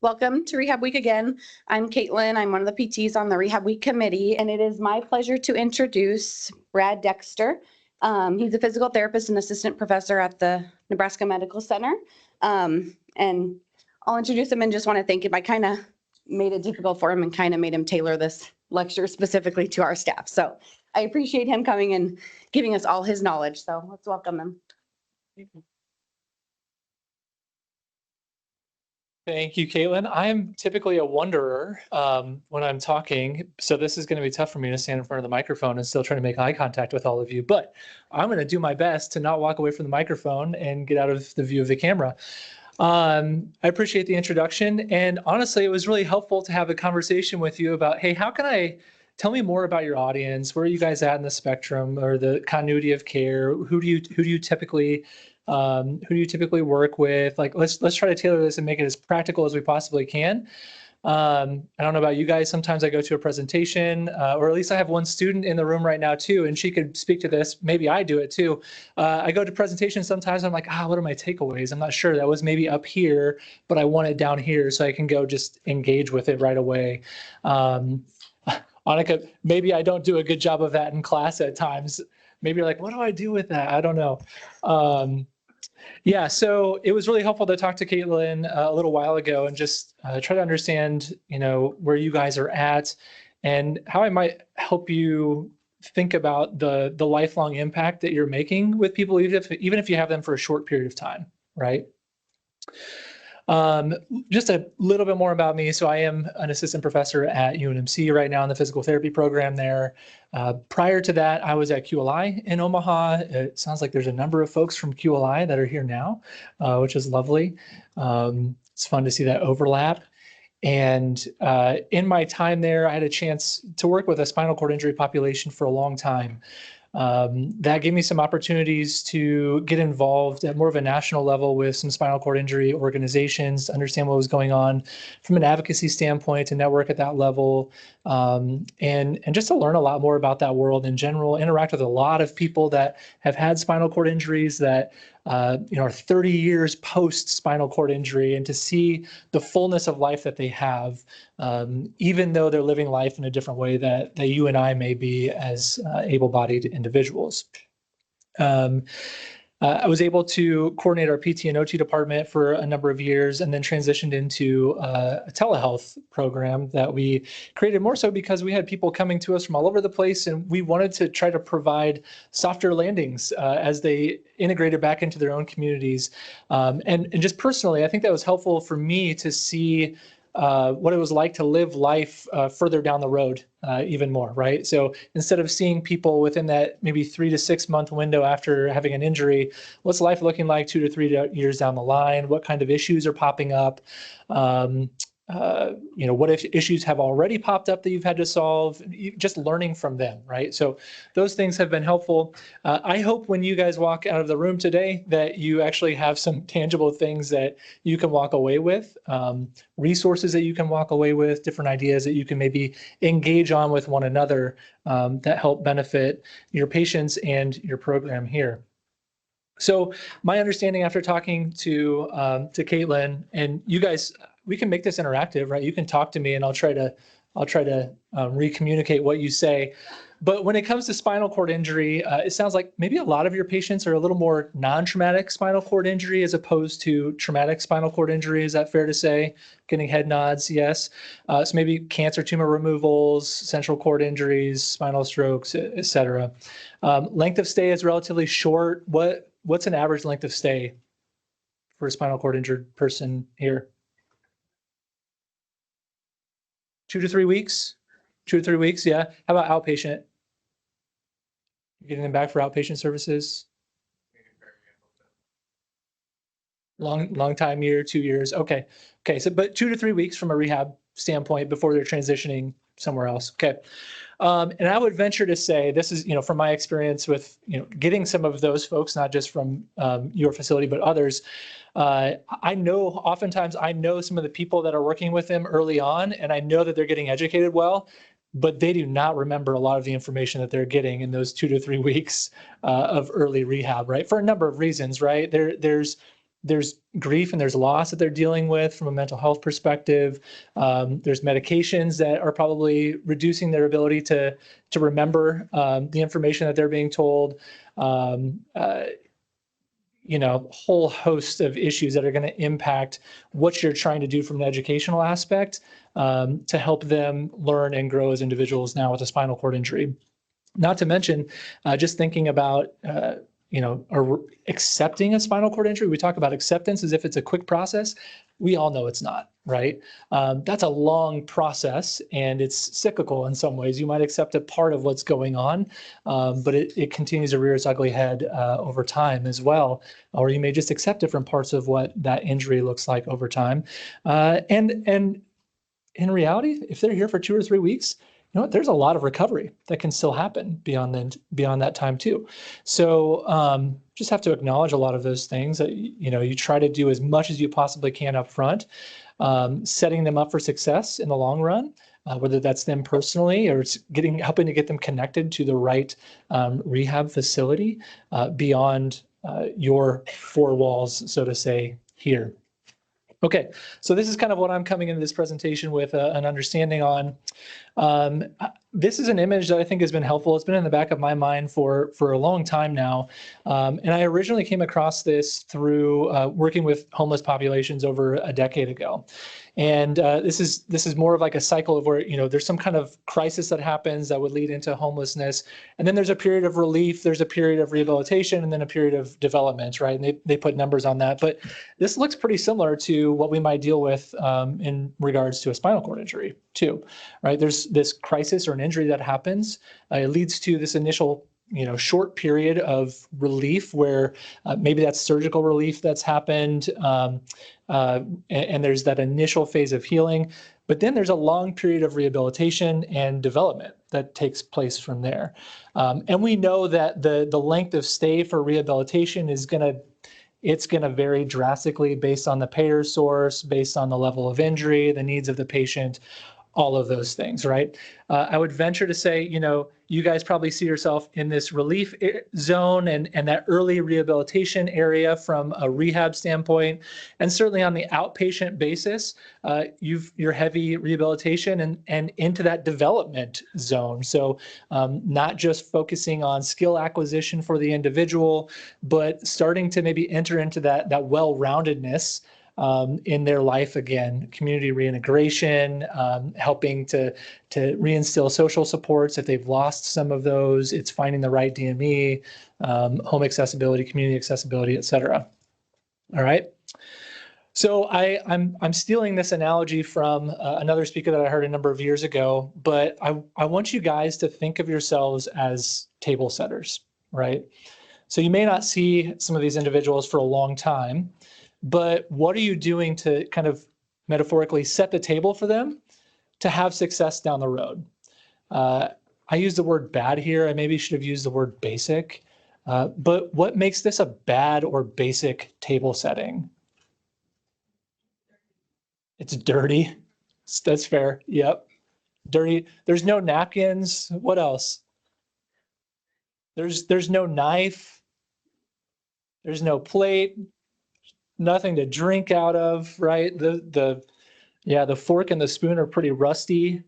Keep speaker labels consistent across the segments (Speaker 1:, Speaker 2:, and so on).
Speaker 1: Welcome to Rehab Week again. I'm Caitlin. I'm one of the PTs on the Rehab Week committee, and it is my pleasure to introduce Brad Dexter. He's a physical therapist and assistant professor at the Nebraska Medical Center. And I'll introduce him and just want to thank him. I kind of made it difficult for him and kind of made him tailor this lecture specifically to our staff. So I appreciate him coming and giving us all his knowledge. So let's welcome him.
Speaker 2: Thank you, Caitlin. I'm typically a wanderer when I'm talking, so this is going to be tough for me to stand in front of the microphone and still try to make eye contact with all of you, but I'm going to do my best to not walk away from the microphone and get out of the view of the camera. I appreciate the introduction, and honestly, it was really helpful to have a conversation with you about, hey, tell me more about your audience. Where are you guys at in the spectrum or the continuity of care? Who do you typically work with? Like, let's try to tailor this and make it as practical as we possibly can. I don't know about you guys. Sometimes I go to a presentation, or at least I have one student in the room right now too, and she could speak to this. Maybe I do it too. I go to presentations sometimes. I'm like, what are my takeaways? I'm not sure. That was maybe up here, but I want it down here so I can go just engage with it right away. Annika, maybe I don't do a good job of that in class at times. Maybe you're like, what do I do with that? I don't know. Yeah, so it was really helpful to talk to Caitlin a little while ago and just try to understand, where you guys are at and how I might help you think about the lifelong impact that you're making with people, even if you have them for a short period of time, right? Just a little bit more about me. So I am an assistant professor at UNMC right now in the physical therapy program there. Prior to that, I was at QLI in Omaha. It sounds like there's a number of folks from QLI that are here now, which is lovely. It's fun to see that overlap. And in my time there, I had a chance to work with a spinal cord injury population for a long time. That gave me some opportunities to get involved at more of a national level with some spinal cord injury organizations, to understand what was going on from an advocacy standpoint, to network at that level, and just to learn a lot more about that world in general, interact with a lot of people that have had spinal cord injuries that are 30 years post spinal cord injury, and to see the fullness of life that they have, even though they're living life in a different way that you and I may be as able-bodied individuals. I was able to coordinate our PT and OT department for a number of years, and then transitioned into a telehealth program that we created more so because we had people coming to us from all over the place, and we wanted to try to provide softer landings as they integrated back into their own communities. And just personally, I think that was helpful for me to see what it was like to live life further down the road even more, right? So instead of seeing people within that maybe 3 to 6 month window after having an injury, what's life looking like 2 to 3 years down the line? What kind of issues are popping up? What if issues have already popped up that you've had to solve? Just learning from them, right? So those things have been helpful. I hope when you guys walk out of the room today that you actually have some tangible things that you can walk away with, resources that you can walk away with, different ideas that you can maybe engage on with one another that help benefit your patients and your program here. So my understanding after talking to Caitlin, and you guys, we can make this interactive, right? You can talk to me and I'll try to re-communicate what you say. But when it comes to spinal cord injury, it sounds like maybe a lot of your patients are a little more non-traumatic spinal cord injury as opposed to traumatic spinal cord injury. Is that fair to say? Getting head nods, yes. So maybe cancer tumor removals, central cord injuries, spinal strokes, et cetera. Length of stay is relatively short. What's an average length of stay for a spinal cord injured person here? 2 to 3 weeks? 2 to 3 weeks, yeah. How about outpatient? You're getting them back for outpatient services? Long time, year, 2 years. Okay. So, but 2 to 3 weeks from a rehab standpoint before they're transitioning somewhere else. Okay. And I would venture to say, this is, from my experience with, getting some of those folks, not just from your facility, but others. Oftentimes I know some of the people that are working with them early on, and I know that they're getting educated well, but they do not remember a lot of the information that they're getting in those 2 to 3 weeks of early rehab, right? For a number of reasons, right? There's there's grief and there's loss that they're dealing with from a mental health perspective. There's medications that are probably reducing their ability to remember the information that they're being told. Whole host of issues that are going to impact what you're trying to do from an educational aspect to help them learn and grow as individuals now with a spinal cord injury. Not to mention just thinking about or accepting a spinal cord injury. We talk about acceptance as if it's a quick process. We all know it's not, right? That's a long process and it's cyclical in some ways. You might accept a part of what's going on, but it continues to rear its ugly head over time as well. Or you may just accept different parts of what that injury looks like over time. And in reality, if they're here for 2 or 3 weeks, there's a lot of recovery that can still happen beyond that time too. So just have to acknowledge a lot of those things that, you try to do as much as you possibly can up front, setting them up for success in the long run, whether that's them personally or it's helping to get them connected to the right rehab facility beyond your 4 walls, so to say, here. Okay, so this is kind of what I'm coming into this presentation with an understanding on. This is an image that I think has been helpful. It's been in the back of my mind for a long time now. And I originally came across this through working with homeless populations over a decade ago. And this is more of like a cycle of where, there's some kind of crisis that happens that would lead into homelessness. And then there's a period of relief, there's a period of rehabilitation, and then a period of development, right? And they put numbers on that. But this looks pretty similar to what we might deal with in regards to a spinal cord injury too, right? There's this crisis or an injury that happens. It leads to this initial short period of relief where maybe that's surgical relief that's happened. And there's that initial phase of healing, but then there's a long period of rehabilitation and development that takes place from there. And we know that the length of stay for rehabilitation is going to vary drastically based on the payer source, based on the level of injury, the needs of the patient, all of those things, right? I would venture to say, you guys probably see yourself in this relief zone and that early rehabilitation area from a rehab standpoint. And certainly on the outpatient basis, you're heavy rehabilitation and into that development zone. So not just focusing on skill acquisition for the individual, but starting to maybe enter into that well-roundedness in their life again, community reintegration, helping to reinstill social supports if they've lost some of those. It's finding the right DME, home accessibility, community accessibility, et cetera. All right. So I'm stealing this analogy from another speaker that I heard a number of years ago, but I want you guys to think of yourselves as table setters, right? So you may not see some of these individuals for a long time, but what are you doing to kind of metaphorically set the table for them to have success down the road? I use the word bad here. I maybe should have used the word basic. But what makes this a bad or basic table setting? It's dirty. That's fair. Yep. Dirty. There's no napkins. What else? There's no knife. There's no plate. Nothing to drink out of, right? The fork and the spoon are pretty rusty.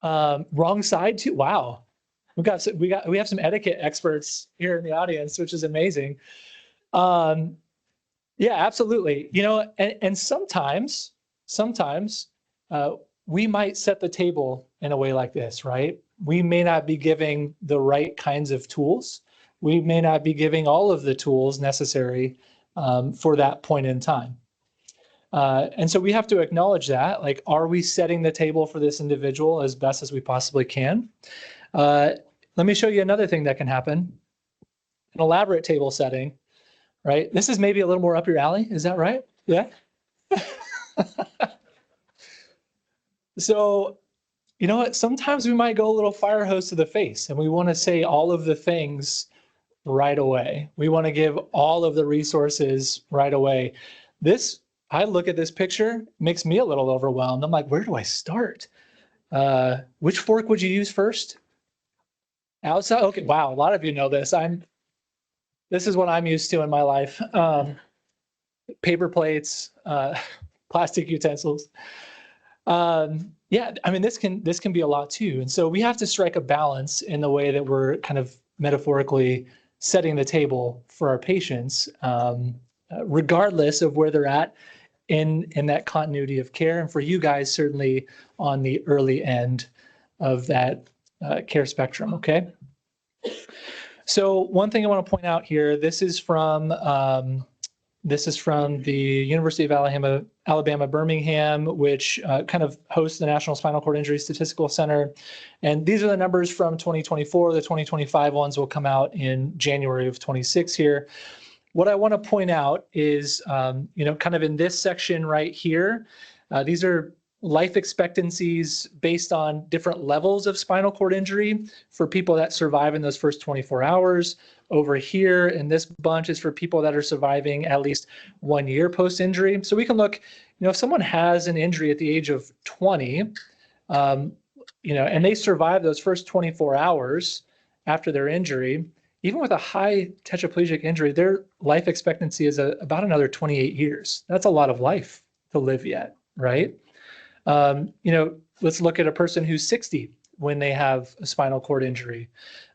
Speaker 2: Wrong side too. Wow. We have some etiquette experts here in the audience, which is amazing. Yeah, absolutely. And sometimes we might set the table in a way like this, right? We may not be giving the right kinds of tools. We may not be giving all of the tools necessary for that point in time. And so we have to acknowledge that, like, are we setting the table for this individual as best as we possibly can? Let me show you another thing that can happen. An elaborate table setting, right? This is maybe a little more up your alley. Is that right? Yeah. So, you know what? Sometimes we might go a little fire hose to the face and we want to say all of the things right away. We want to give all of the resources right away. I look at this picture, makes me a little overwhelmed. I'm like, where do I start? Which fork would you use first? Outside? Okay, wow, a lot of you know this. This is what I'm used to in my life. Paper plates, plastic utensils. Yeah, I mean, this can be a lot too. And so we have to strike a balance in the way that we're kind of metaphorically setting the table for our patients, regardless of where they're at in that continuity of care. And for you guys, certainly on the early end of that care spectrum. Okay. So one thing I want to point out here, this is from the University of Alabama, Birmingham, which kind of hosts the National Spinal Cord Injury Statistical Center. And these are the numbers from 2024. The 2025 ones will come out in January of 26 here. What I want to point out is, kind of in this section right here, these are life expectancies based on different levels of spinal cord injury for people that survive in those first 24 hours. Over here in this bunch is for people that are surviving at least 1 year post-injury. So we can look, if someone has an injury at the age of 20, and they survive those first 24 hours after their injury, even with a high tetraplegic injury, their life expectancy is about another 28 years. That's a lot of life to live yet, right? Let's look at a person who's 60 when they have a spinal cord injury.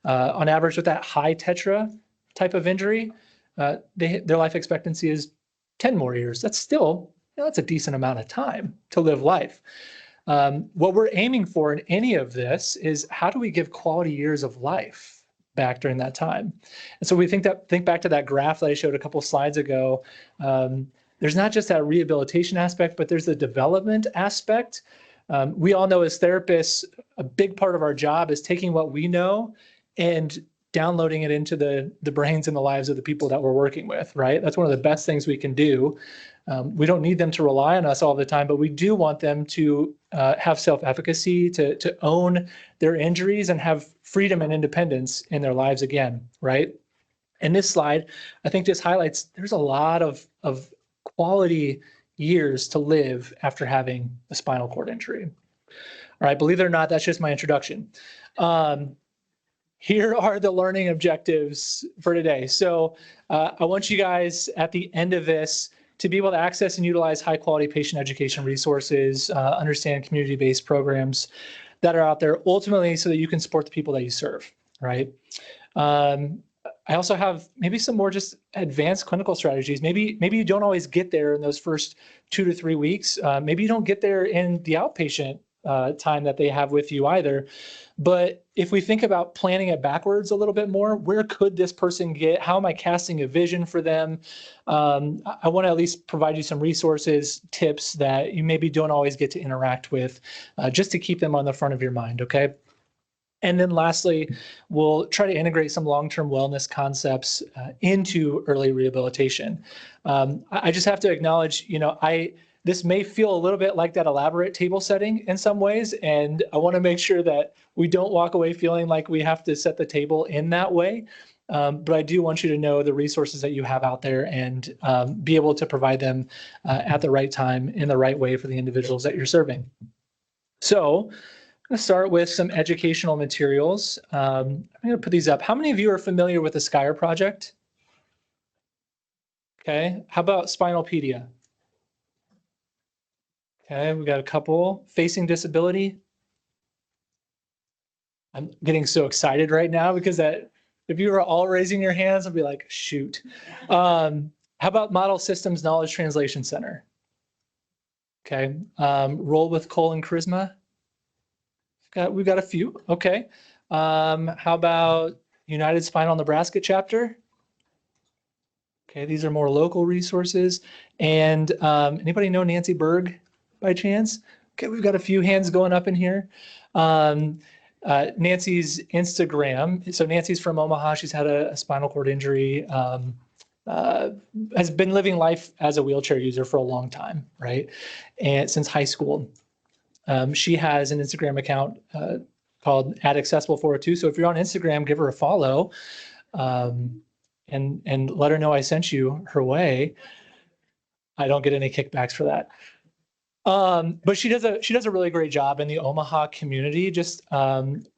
Speaker 2: On average, with that high tetra type of injury, their life expectancy is 10 more years. That's still, that's a decent amount of time to live life. What we're aiming for in any of this is how do we give quality years of life back during that time? And so we think back to that graph that I showed a couple slides ago. There's not just that rehabilitation aspect, but there's the development aspect. We all know as therapists, a big part of our job is taking what we know and downloading it into the brains and the lives of the people that we're working with, right? That's one of the best things we can do. We don't need them to rely on us all the time, but we do want them to have self-efficacy, to own their injuries and have freedom and independence in their lives again, right? And this slide, I think, just highlights there's a lot of quality years to live after having a spinal cord injury. All right, believe it or not, that's just my introduction. Here are the learning objectives for today. So I want you guys at the end of this to be able to access and utilize high quality patient education resources, understand community-based programs that are out there, ultimately so that you can support the people that you serve, right? I also have maybe some more just advanced clinical strategies. Maybe you don't always get there in those first 2 to 3 weeks. Maybe you don't get there in the outpatient time that they have with you either. But if we think about planning it backwards a little bit more, where could this person get? How am I casting a vision for them? I want to at least provide you some resources, tips that you maybe don't always get to interact with, just to keep them on the front of your mind, okay? And then lastly, we'll try to integrate some long-term wellness concepts into early rehabilitation. I just have to acknowledge, this may feel a little bit like that elaborate table setting in some ways, and I want to make sure that we don't walk away feeling like we have to set the table in that way. But I do want you to know the resources that you have out there and be able to provide them at the right time in the right way for the individuals that you're serving. So I'm going to start with some educational materials. I'm going to put these up. How many of you are familiar with the SCI project? Okay. How about Spinalpedia? Okay, we got a couple. Facing Disability. I'm getting so excited right now because if you were all raising your hands, I'd be like, shoot. How about Model Systems Knowledge Translation Center? Okay. Roll with Cole and Charisma. We've got a few. Okay. How about United Spinal Nebraska chapter? Okay, these are more local resources. And anybody know Nancy Berg by chance? Okay, we've got a few hands going up in here. Nancy's Instagram. So Nancy's from Omaha. She's had a spinal cord injury. Has been living life as a wheelchair user for a long time, right? And since high school. She has an Instagram account called @accessible402. So if you're on Instagram, give her a follow and let her know I sent you her way. I don't get any kickbacks for that. But she does a really great job in the Omaha community, just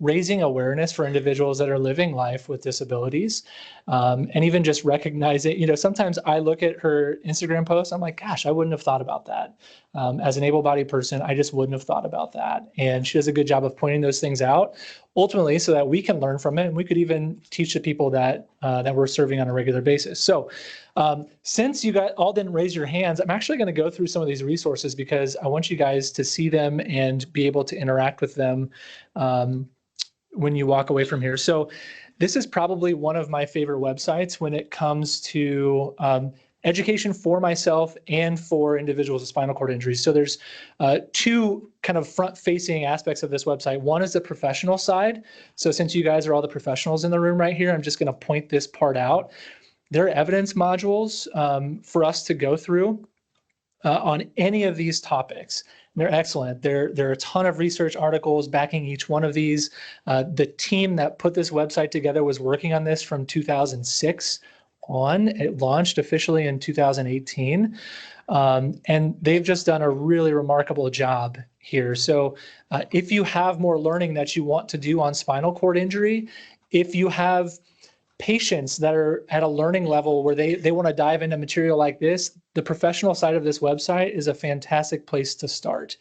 Speaker 2: raising awareness for individuals that are living life with disabilities, and even just recognizing, sometimes I look at her Instagram posts, I'm like, gosh, I wouldn't have thought about that. As an able-bodied person, I just wouldn't have thought about that. And she does a good job of pointing those things out, ultimately, so that we can learn from it, and we could even teach the people that we're serving on a regular basis. So since you guys all didn't raise your hands, I'm actually going to go through some of these resources because I want you guys to see them and be able to interact with them when you walk away from here. So this is probably one of my favorite websites when it comes to education for myself and for individuals with spinal cord injuries. So there's two kind of front-facing aspects of this website. One is the professional side. So since you guys are all the professionals in the room right here, I'm just going to point this part out. There are evidence modules for us to go through on any of these topics. They're excellent. There are a ton of research articles backing each one of these. The team that put this website together was working on this from 2006 on. It launched officially in 2018. And they've just done a really remarkable job here. So if you have more learning that you want to do on spinal cord injury, if you have patients that are at a learning level where they want to dive into material like this, the professional side of this website is a fantastic place to start.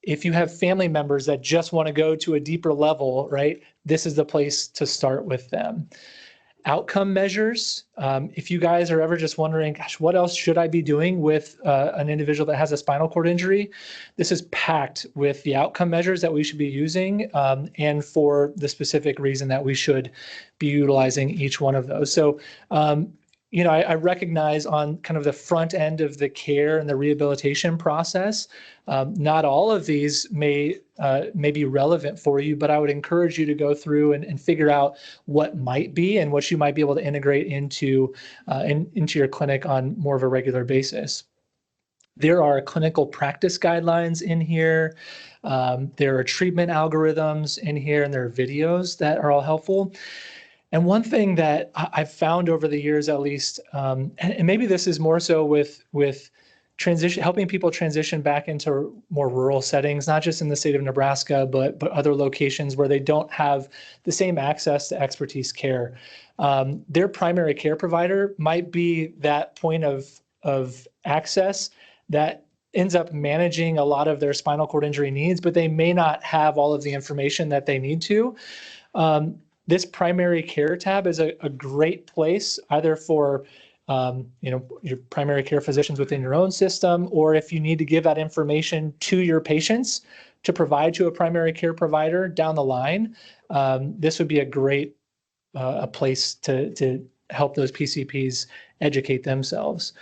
Speaker 2: If you have family members that just want to go to a deeper level, right, this is the place to start with them. Outcome measures. If you guys are ever just wondering, gosh, what else should I be doing with an individual that has a spinal cord injury? This is packed with the outcome measures that we should be using and for the specific reason that we should be utilizing each one of those. So, I recognize on kind of the front end of the care and the rehabilitation process, not all of these may be relevant for you, but I would encourage you to go through and figure out what might be and what you might be able to integrate into your clinic on more of a regular basis. There are clinical practice guidelines in here. There are treatment algorithms in here, and there are videos that are all helpful. And one thing that I've found over the years, at least, and maybe this is more so with transition, helping people transition back into more rural settings, not just in the state of Nebraska, but other locations where they don't have the same access to expertise care. Their primary care provider might be that point of access that ends up managing a lot of their spinal cord injury needs, but they may not have all of the information that they need to. This primary care tab is a great place either for your primary care physicians within your own system, or if you need to give that information to your patients to provide to a primary care provider down the line, this would be a great place to help those PCPs educate themselves.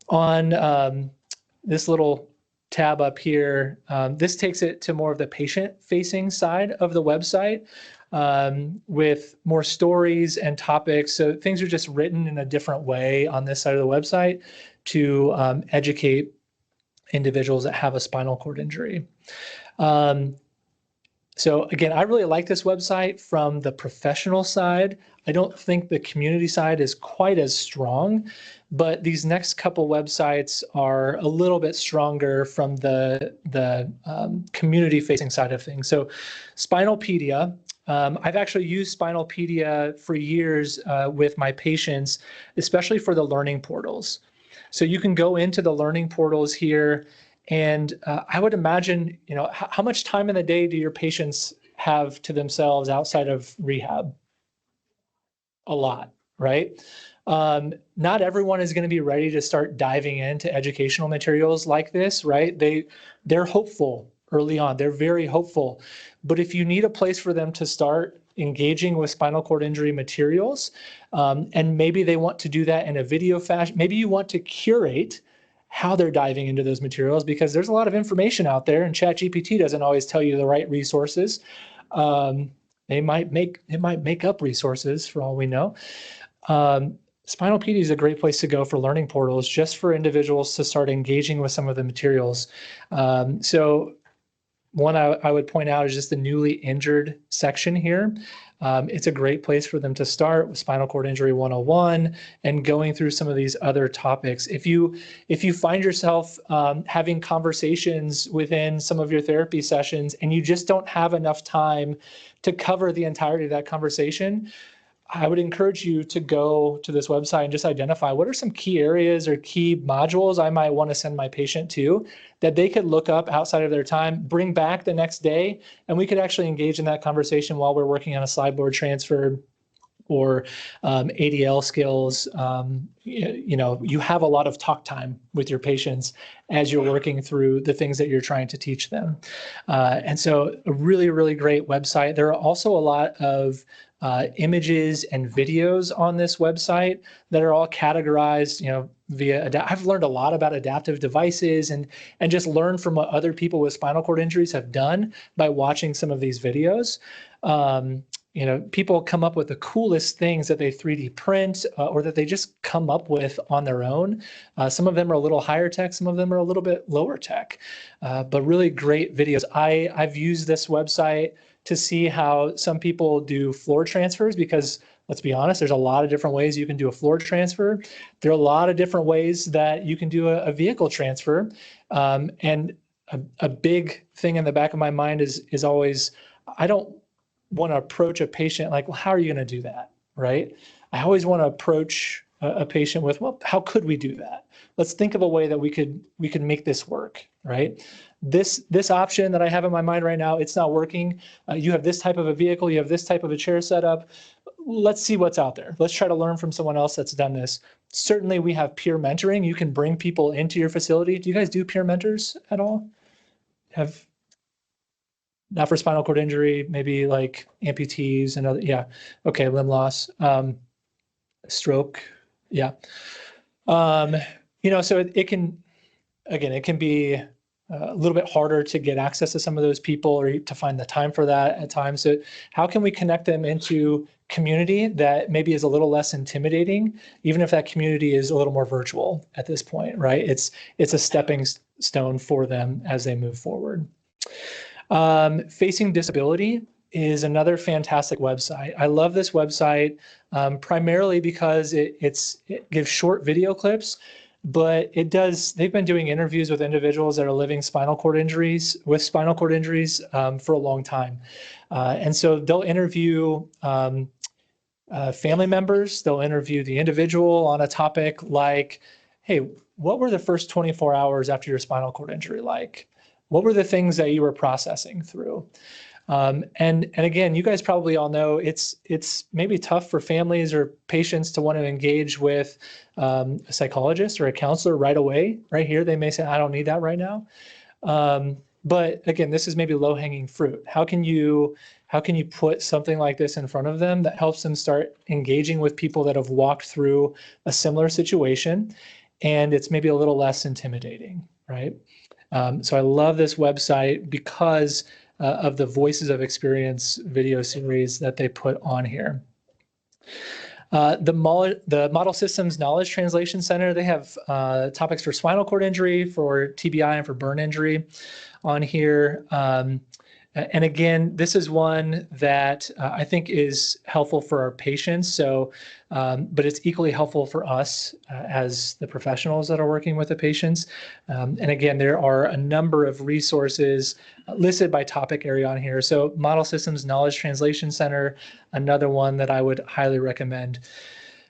Speaker 2: On this little tab up here, this takes it to more of the patient-facing side of the website. With more stories and topics. So things are just written in a different way on this side of the website to educate individuals that have a spinal cord injury. So again, I really like this website from the professional side. I don't think the community side is quite as strong, but these next couple websites are a little bit stronger from the community-facing side of things. So Spinalpedia. I've actually used Spinalpedia for years with my patients, especially for the learning portals. So you can go into the learning portals here, and I would imagine, how much time in the day do your patients have to themselves outside of rehab? A lot, right? Not everyone is going to be ready to start diving into educational materials like this, right? They're hopeful early on. They're very hopeful. But if you need a place for them to start engaging with spinal cord injury materials, and maybe they want to do that in a video fashion, maybe you want to curate how they're diving into those materials, because there's a lot of information out there, and ChatGPT doesn't always tell you the right resources. It might make up resources for all we know. Spinalpedia is a great place to go for learning portals, just for individuals to start engaging with some of the materials. So one I would point out is just the newly injured section here. It's a great place for them to start with spinal cord injury 101 and going through some of these other topics. If you find yourself having conversations within some of your therapy sessions and you just don't have enough time to cover the entirety of that conversation, I would encourage you to go to this website and just identify what are some key areas or key modules I might want to send my patient to that they could look up outside of their time, bring back the next day, and we could actually engage in that conversation while we're working on a slide board transfer or ADL skills. You have a lot of talk time with your patients as you're working through the things that you're trying to teach them. And so a really, really great website. There are also a lot of images and videos on this website that are all categorized, via, I've learned a lot about adaptive devices and just learned from what other people with spinal cord injuries have done by watching some of these videos. People come up with the coolest things that they 3D print or that they just come up with on their own. Some of them are a little higher tech, some of them are a little bit lower tech, but really great videos. I've used this website to see how some people do floor transfers because, let's be honest, there's a lot of different ways you can do a floor transfer. There are a lot of different ways that you can do a vehicle transfer. And a big thing in the back of my mind is always, I don't want to approach a patient like, well, how are you going to do that, right? I always want to approach a patient with, well, how could we do that? Let's think of a way that we could make this work, right? This option that I have in my mind right now, it's not working. You have this type of a vehicle, you have this type of a chair setup. Let's see what's out there. Let's try to learn from someone else that's done this. Certainly we have peer mentoring. You can bring people into your facility. Do you guys do peer mentors at all? Not for spinal cord injury, maybe like amputees and other, yeah. Okay, limb loss, stroke, yeah. So it can be a little bit harder to get access to some of those people or to find the time for that at times. So how can we connect them into community that maybe is a little less intimidating, even if that community is a little more virtual at this point, right? It's a stepping stone for them as they move forward. Facing Disability is another fantastic website. I love this website primarily because it gives short video clips, but they've been doing interviews with individuals that are living with spinal cord injuries for a long time. And so they'll interview family members, they'll interview the individual on a topic like, hey, what were the first 24 hours after your spinal cord injury like? What were the things that you were processing through? And again, you guys probably all know it's maybe tough for families or patients to want to engage with a psychologist or a counselor right away. Right here, they may say, I don't need that right now. But again, this is maybe low-hanging fruit. How can you put something like this in front of them that helps them start engaging with people that have walked through a similar situation, and it's maybe a little less intimidating, right? So I love this website because of the Voices of Experience video series that they put on here. The Model Systems Knowledge Translation Center, they have topics for spinal cord injury, for TBI, and for burn injury on here. And again, this is one that I think is helpful for our patients. So, but it's equally helpful for us as the professionals that are working with the patients. And again, there are a number of resources listed by topic area on here. So Model Systems Knowledge Translation Center, another one that I would highly recommend.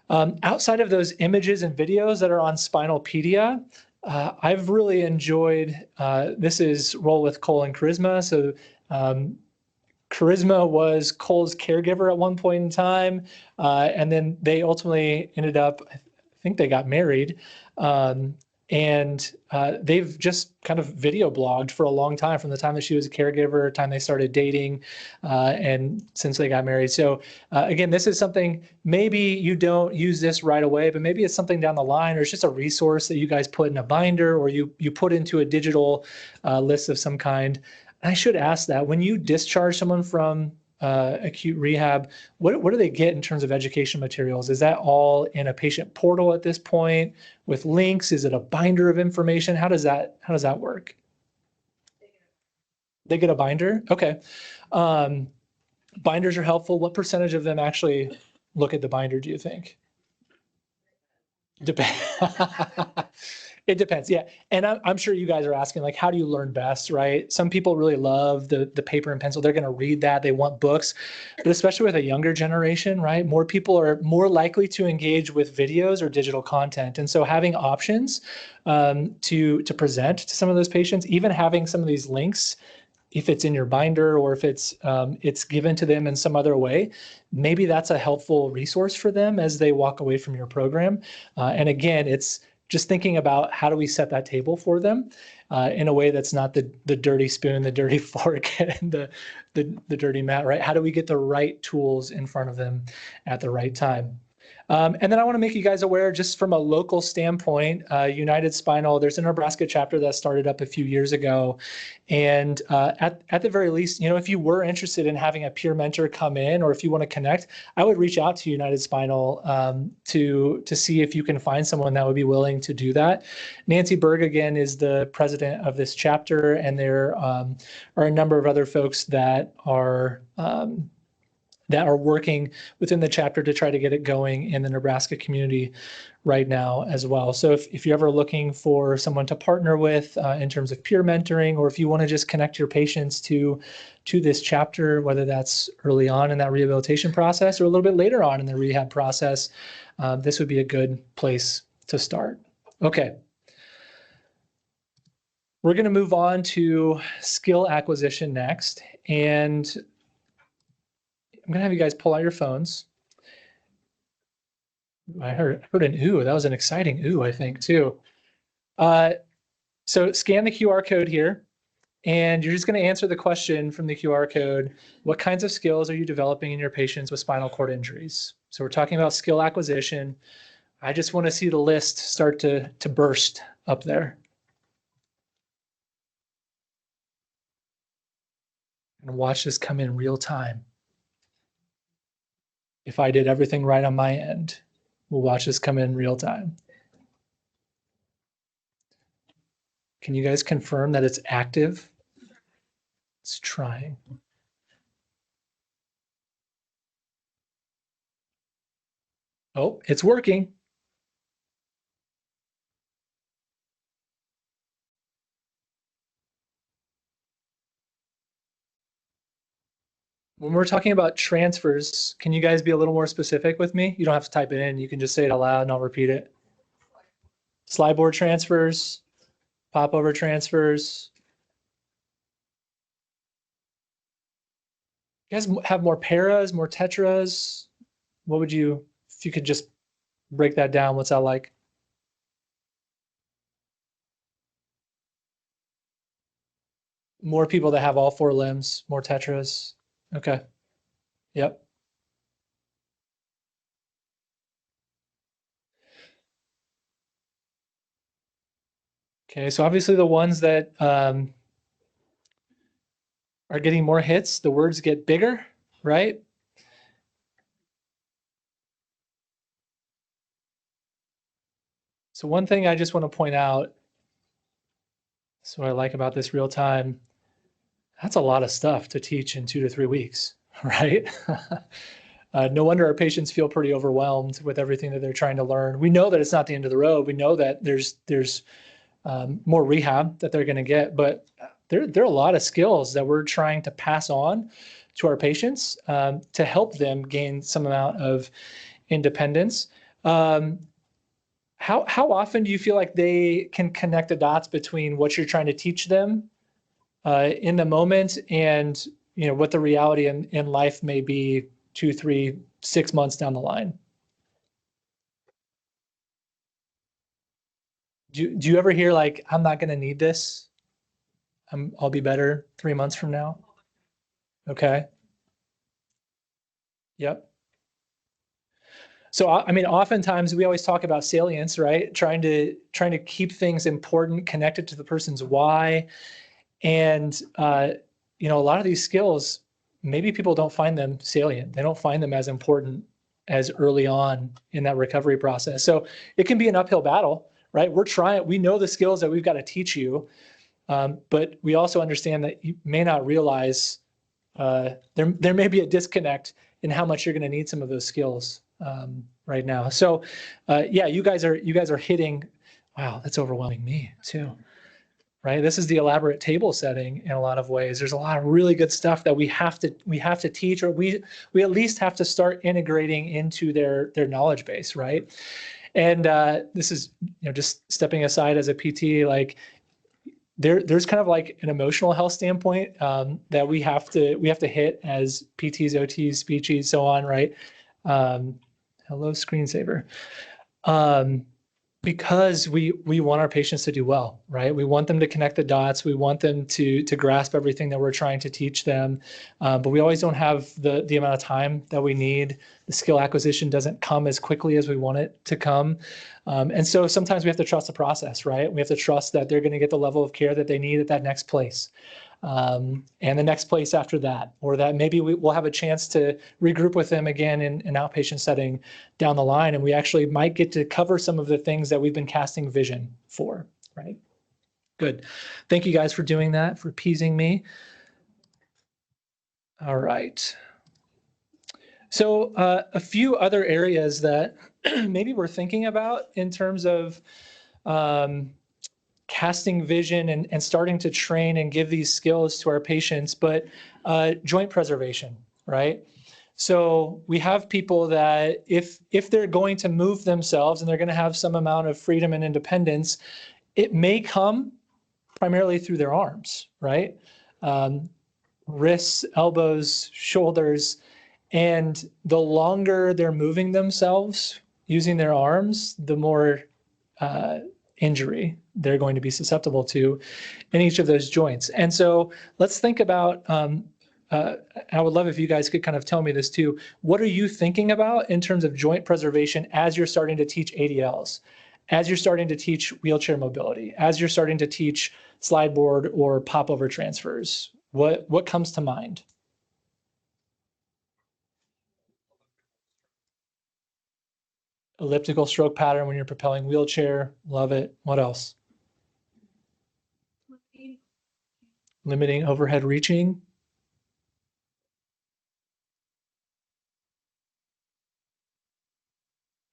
Speaker 2: Outside of those images and videos that are on Spinalpedia, I've really enjoyed, this is Roll with Cole and Charisma. So Charisma was Cole's caregiver at one point in time, and then they ultimately ended up, I think they got married, and they've just kind of video blogged for a long time, from the time that she was a caregiver, time they started dating, and since they got married. So again, this is something, maybe you don't use this right away, but maybe it's something down the line, or it's just a resource that you guys put in a binder, or you put into a digital list of some kind. And I should ask that, when you discharge someone from acute rehab, what do they get in terms of education materials? Is that all in a patient portal at this point with links? Is it a binder of information? How does that work? They get a binder? Okay. Binders are helpful. What percentage of them actually look at the binder, do you think? It depends. Yeah. And I'm sure you guys are asking, like, how do you learn best, right? Some people really love the paper and pencil. They're going to read that. They want books, but especially with a younger generation, right? More people are more likely to engage with videos or digital content. And so having options to present to some of those patients, even having some of these links, if it's in your binder or if it's given to them in some other way, maybe that's a helpful resource for them as they walk away from your program. And again, it's just thinking about how do we set that table for them in a way that's not the dirty spoon, the dirty fork, and the dirty mat, right? How do we get the right tools in front of them at the right time? And then I want to make you guys aware, just from a local standpoint, United Spinal, there's a Nebraska chapter that started up a few years ago. And at the very least, if you were interested in having a peer mentor come in, or if you want to connect, I would reach out to United Spinal to see if you can find someone that would be willing to do that. Nancy Berg, again, is the president of this chapter, and there are a number of other folks that are working within the chapter to try to get it going in the Nebraska community right now as well. So if you're ever looking for someone to partner with in terms of peer mentoring, or if you want to just connect your patients to this chapter, whether that's early on in that rehabilitation process or a little bit later on in the rehab process, this would be a good place to start. Okay. We're going to move on to skill acquisition next. And I'm going to have you guys pull out your phones. I heard an ooh. That was an exciting ooh, I think, too. So scan the QR code here, and you're just going to answer the question from the QR code. What kinds of skills are you developing in your patients with spinal cord injuries? So we're talking about skill acquisition. I just want to see the list start to burst up there. And watch this come in real time. If I did everything right on my end, we'll watch this come in real time. Can you guys confirm that it's active? It's trying. Oh, it's working. When we're talking about transfers, can you guys be a little more specific with me? You don't have to type it in. You can just say it out loud and I'll repeat it. Slide board transfers, pop over transfers. You guys have more paras, more tetras? What would you, if you could just break that down, what's that like? More people that have all four limbs, more tetras. Okay. Yep. Okay, so obviously the ones that are getting more hits, the words get bigger, right? So one thing I just want to point out, that's what I like about this real time, that's a lot of stuff to teach in 2 to 3 weeks, right? No wonder our patients feel pretty overwhelmed with everything that they're trying to learn. We know that it's not the end of the road. We know that there's more rehab that they're going to get, but there are a lot of skills that we're trying to pass on to our patients to help them gain some amount of independence. How often do you feel like they can connect the dots between what you're trying to teach them in the moment and what the reality in life may be 2, 3, 6 months down the line? Do you ever hear like, I'm not going to need this? I'll be better 3 months from now? Okay. Yep. So, I mean, oftentimes we always talk about salience, right? Trying to keep things important, connected to the person's why. And, a lot of these skills, maybe people don't find them salient. They don't find them as important as early on in that recovery process. So it can be an uphill battle, right? We know the skills that we've got to teach you, but we also understand that you may not realize there may be a disconnect in how much you're going to need some of those skills right now. So yeah, you guys are hitting. Wow, that's overwhelming me too. Right, this is the elaborate table setting in a lot of ways. There's a lot of really good stuff that we have to teach, or we at least have to start integrating into their knowledge base, right? And this is, just stepping aside as a PT, like there's kind of like an emotional health standpoint that we have to hit as PTs, OTs, speechies, so on, right? Hello, screensaver. Because we want our patients to do well, right? We want them to connect the dots. We want them to grasp everything that we're trying to teach them. But we always don't have the amount of time that we need. The skill acquisition doesn't come as quickly as we want it to come. And so sometimes we have to trust the process, right? We have to trust that they're going to get the level of care that they need at that next place. And the next place after that, or that maybe we'll have a chance to regroup with them again in an outpatient setting down the line, and we actually might get to cover some of the things that we've been casting vision for, right? Good. Thank you guys for doing that, for appeasing me. All right. So a few other areas that maybe we're thinking about in terms of casting vision and starting to train and give these skills to our patients, but joint preservation, right? So we have people that if they're going to move themselves and they're going to have some amount of freedom and independence, it may come primarily through their arms, right? Wrists, elbows, shoulders, and the longer they're moving themselves using their arms, the more injury they're going to be susceptible to in each of those joints. And so let's think about, I would love if you guys could kind of tell me this too. What are you thinking about in terms of joint preservation as you're starting to teach ADLs, as you're starting to teach wheelchair mobility, as you're starting to teach slide board or pop over transfers? What comes to mind? Elliptical stroke pattern when you're propelling wheelchair. Love it. What else? Limiting overhead reaching.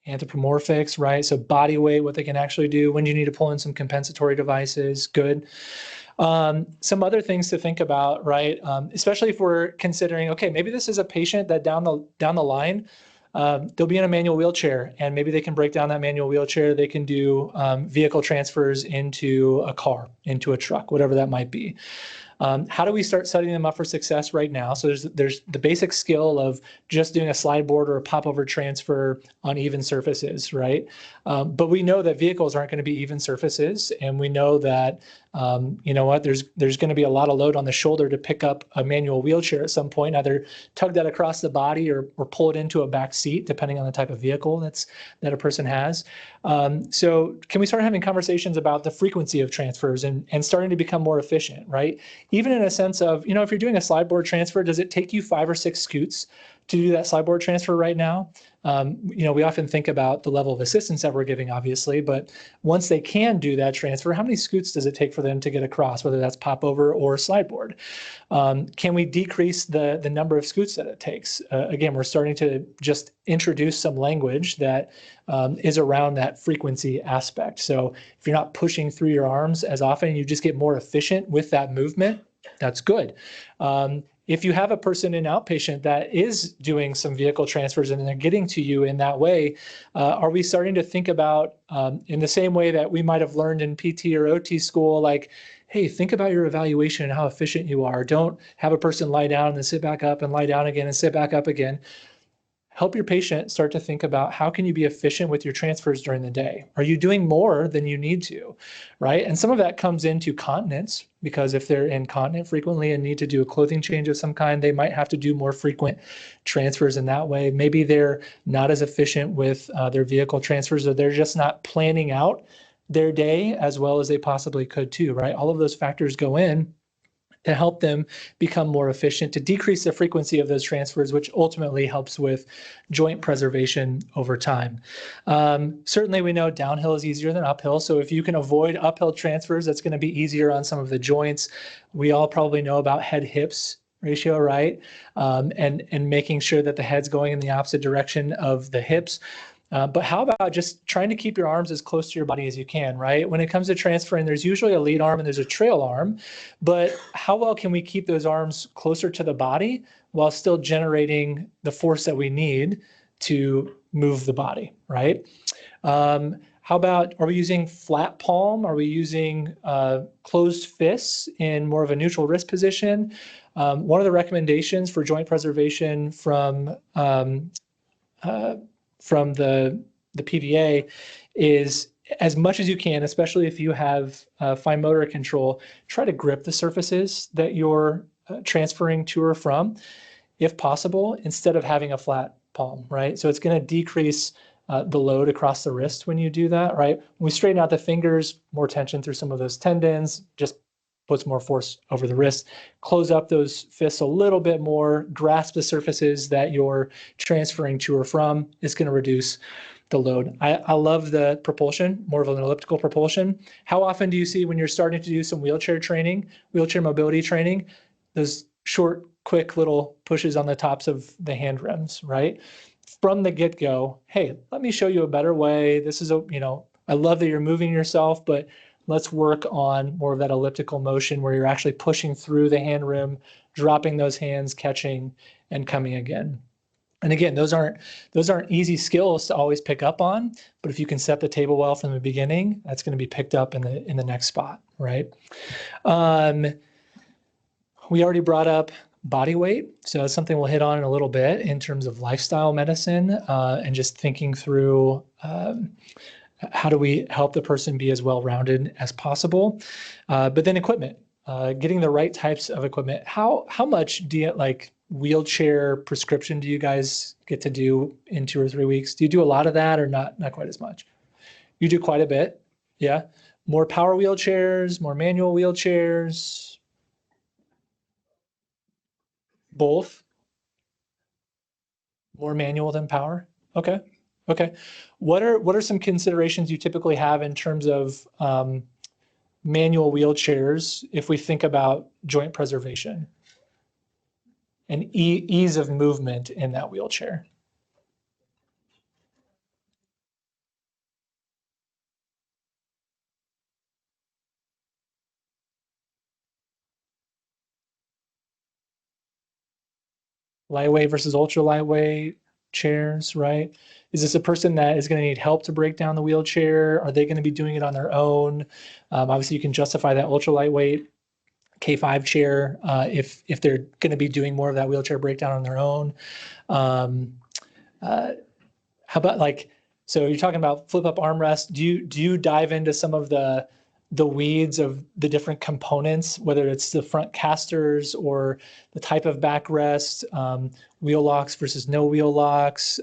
Speaker 2: Anthropomorphics, right? So body weight, what they can actually do, when you need to pull in some compensatory devices. Good. Some other things to think about, right? Especially if we're considering, okay, maybe this is a patient that down the line, they'll be in a manual wheelchair, and maybe they can break down that manual wheelchair. They can do vehicle transfers into a car, into a truck, whatever that might be. How do we start setting them up for success right now? So there's the basic skill of just doing a slide board or a pop over transfer on even surfaces, right? But we know that vehicles aren't going to be even surfaces, and we know that you know what, there's going to be a lot of load on the shoulder to pick up a manual wheelchair at some point, either tug that across the body or pull it into a back seat, depending on the type of vehicle that a person has. So can we start having conversations about the frequency of transfers and starting to become more efficient, right? Even in a sense of, if you're doing a slide board transfer, does it take you 5 or 6 scoots to do that slide board transfer right now? We often think about the level of assistance that we're giving, obviously, but once they can do that transfer, how many scoots does it take for them to get across, whether that's pop over or slide board? Can we decrease the number of scoots that it takes? Again, we're starting to just introduce some language that is around that frequency aspect. So if you're not pushing through your arms as often, you just get more efficient with that movement. That's good. If you have a person in outpatient that is doing some vehicle transfers and they're getting to you in that way, are we starting to think about, in the same way that we might have learned in PT or OT school, like, hey, think about your evaluation and how efficient you are. Don't have a person lie down and then sit back up and lie down again and sit back up again. Help your patient start to think about how can you be efficient with your transfers during the day? Are you doing more than you need to, right? And some of that comes into continence, because if they're incontinent frequently and need to do a clothing change of some kind, they might have to do more frequent transfers in that way. Maybe they're not as efficient with their vehicle transfers, or they're just not planning out their day as well as they possibly could too, right? All of those factors go in to help them become more efficient, to decrease the frequency of those transfers, which ultimately helps with joint preservation over time. Certainly, we know downhill is easier than uphill. So if you can avoid uphill transfers, that's going to be easier on some of the joints. We all probably know about head hips ratio, right? And making sure that the head's going in the opposite direction of the hips. But how about just trying to keep your arms as close to your body as you can, right? When it comes to transferring, there's usually a lead arm and there's a trail arm, but how well can we keep those arms closer to the body while still generating the force that we need to move the body, right? How about, are we using flat palm? Are we using closed fists in more of a neutral wrist position? One of the recommendations for joint preservation from the PVA is, as much as you can, especially if you have fine motor control, try to grip the surfaces that you're transferring to or from, if possible, instead of having a flat palm, right? So it's going to decrease the load across the wrist when you do that, right? When we straighten out the fingers, more tension through some of those tendons, just puts more force over the wrist. Close up those fists a little bit more, grasp the surfaces that you're transferring to or from. It's going to reduce the load. I love the propulsion, more of an elliptical propulsion. How often do you see when you're starting to do some wheelchair training, wheelchair mobility training, those short, quick little pushes on the tops of the hand rims, right? From the get-go, hey, let me show you a better way. This is I love that you're moving yourself, but let's work on more of that elliptical motion where you're actually pushing through the hand rim, dropping those hands, catching, and coming again. And again, those aren't easy skills to always pick up on, but if you can set the table well from the beginning, that's going to be picked up in the next spot, right? We already brought up body weight, so that's something we'll hit on in a little bit in terms of lifestyle medicine and just thinking through how do we help the person be as well-rounded as possible. But then equipment, getting the right types of equipment. How much do you, like, wheelchair prescription do you guys get to do in 2 or 3 weeks? Do you do a lot of that or not quite as much? You do quite a bit, yeah? More power wheelchairs, more manual wheelchairs? Both? More manual than power? Okay. Okay. What are some considerations you typically have in terms of manual wheelchairs if we think about joint preservation and ease of movement in that wheelchair? Lightweight versus ultra lightweight chairs, right? Is this a person that is going to need help to break down the wheelchair? Are they going to be doing it on their own? Obviously, you can justify that ultra lightweight K5 chair if they're going to be doing more of that wheelchair breakdown on their own. How about, like, so you're talking about flip up armrest. Do you dive into some of the weeds of the different components, whether it's the front casters or the type of backrest, wheel locks versus no wheel locks?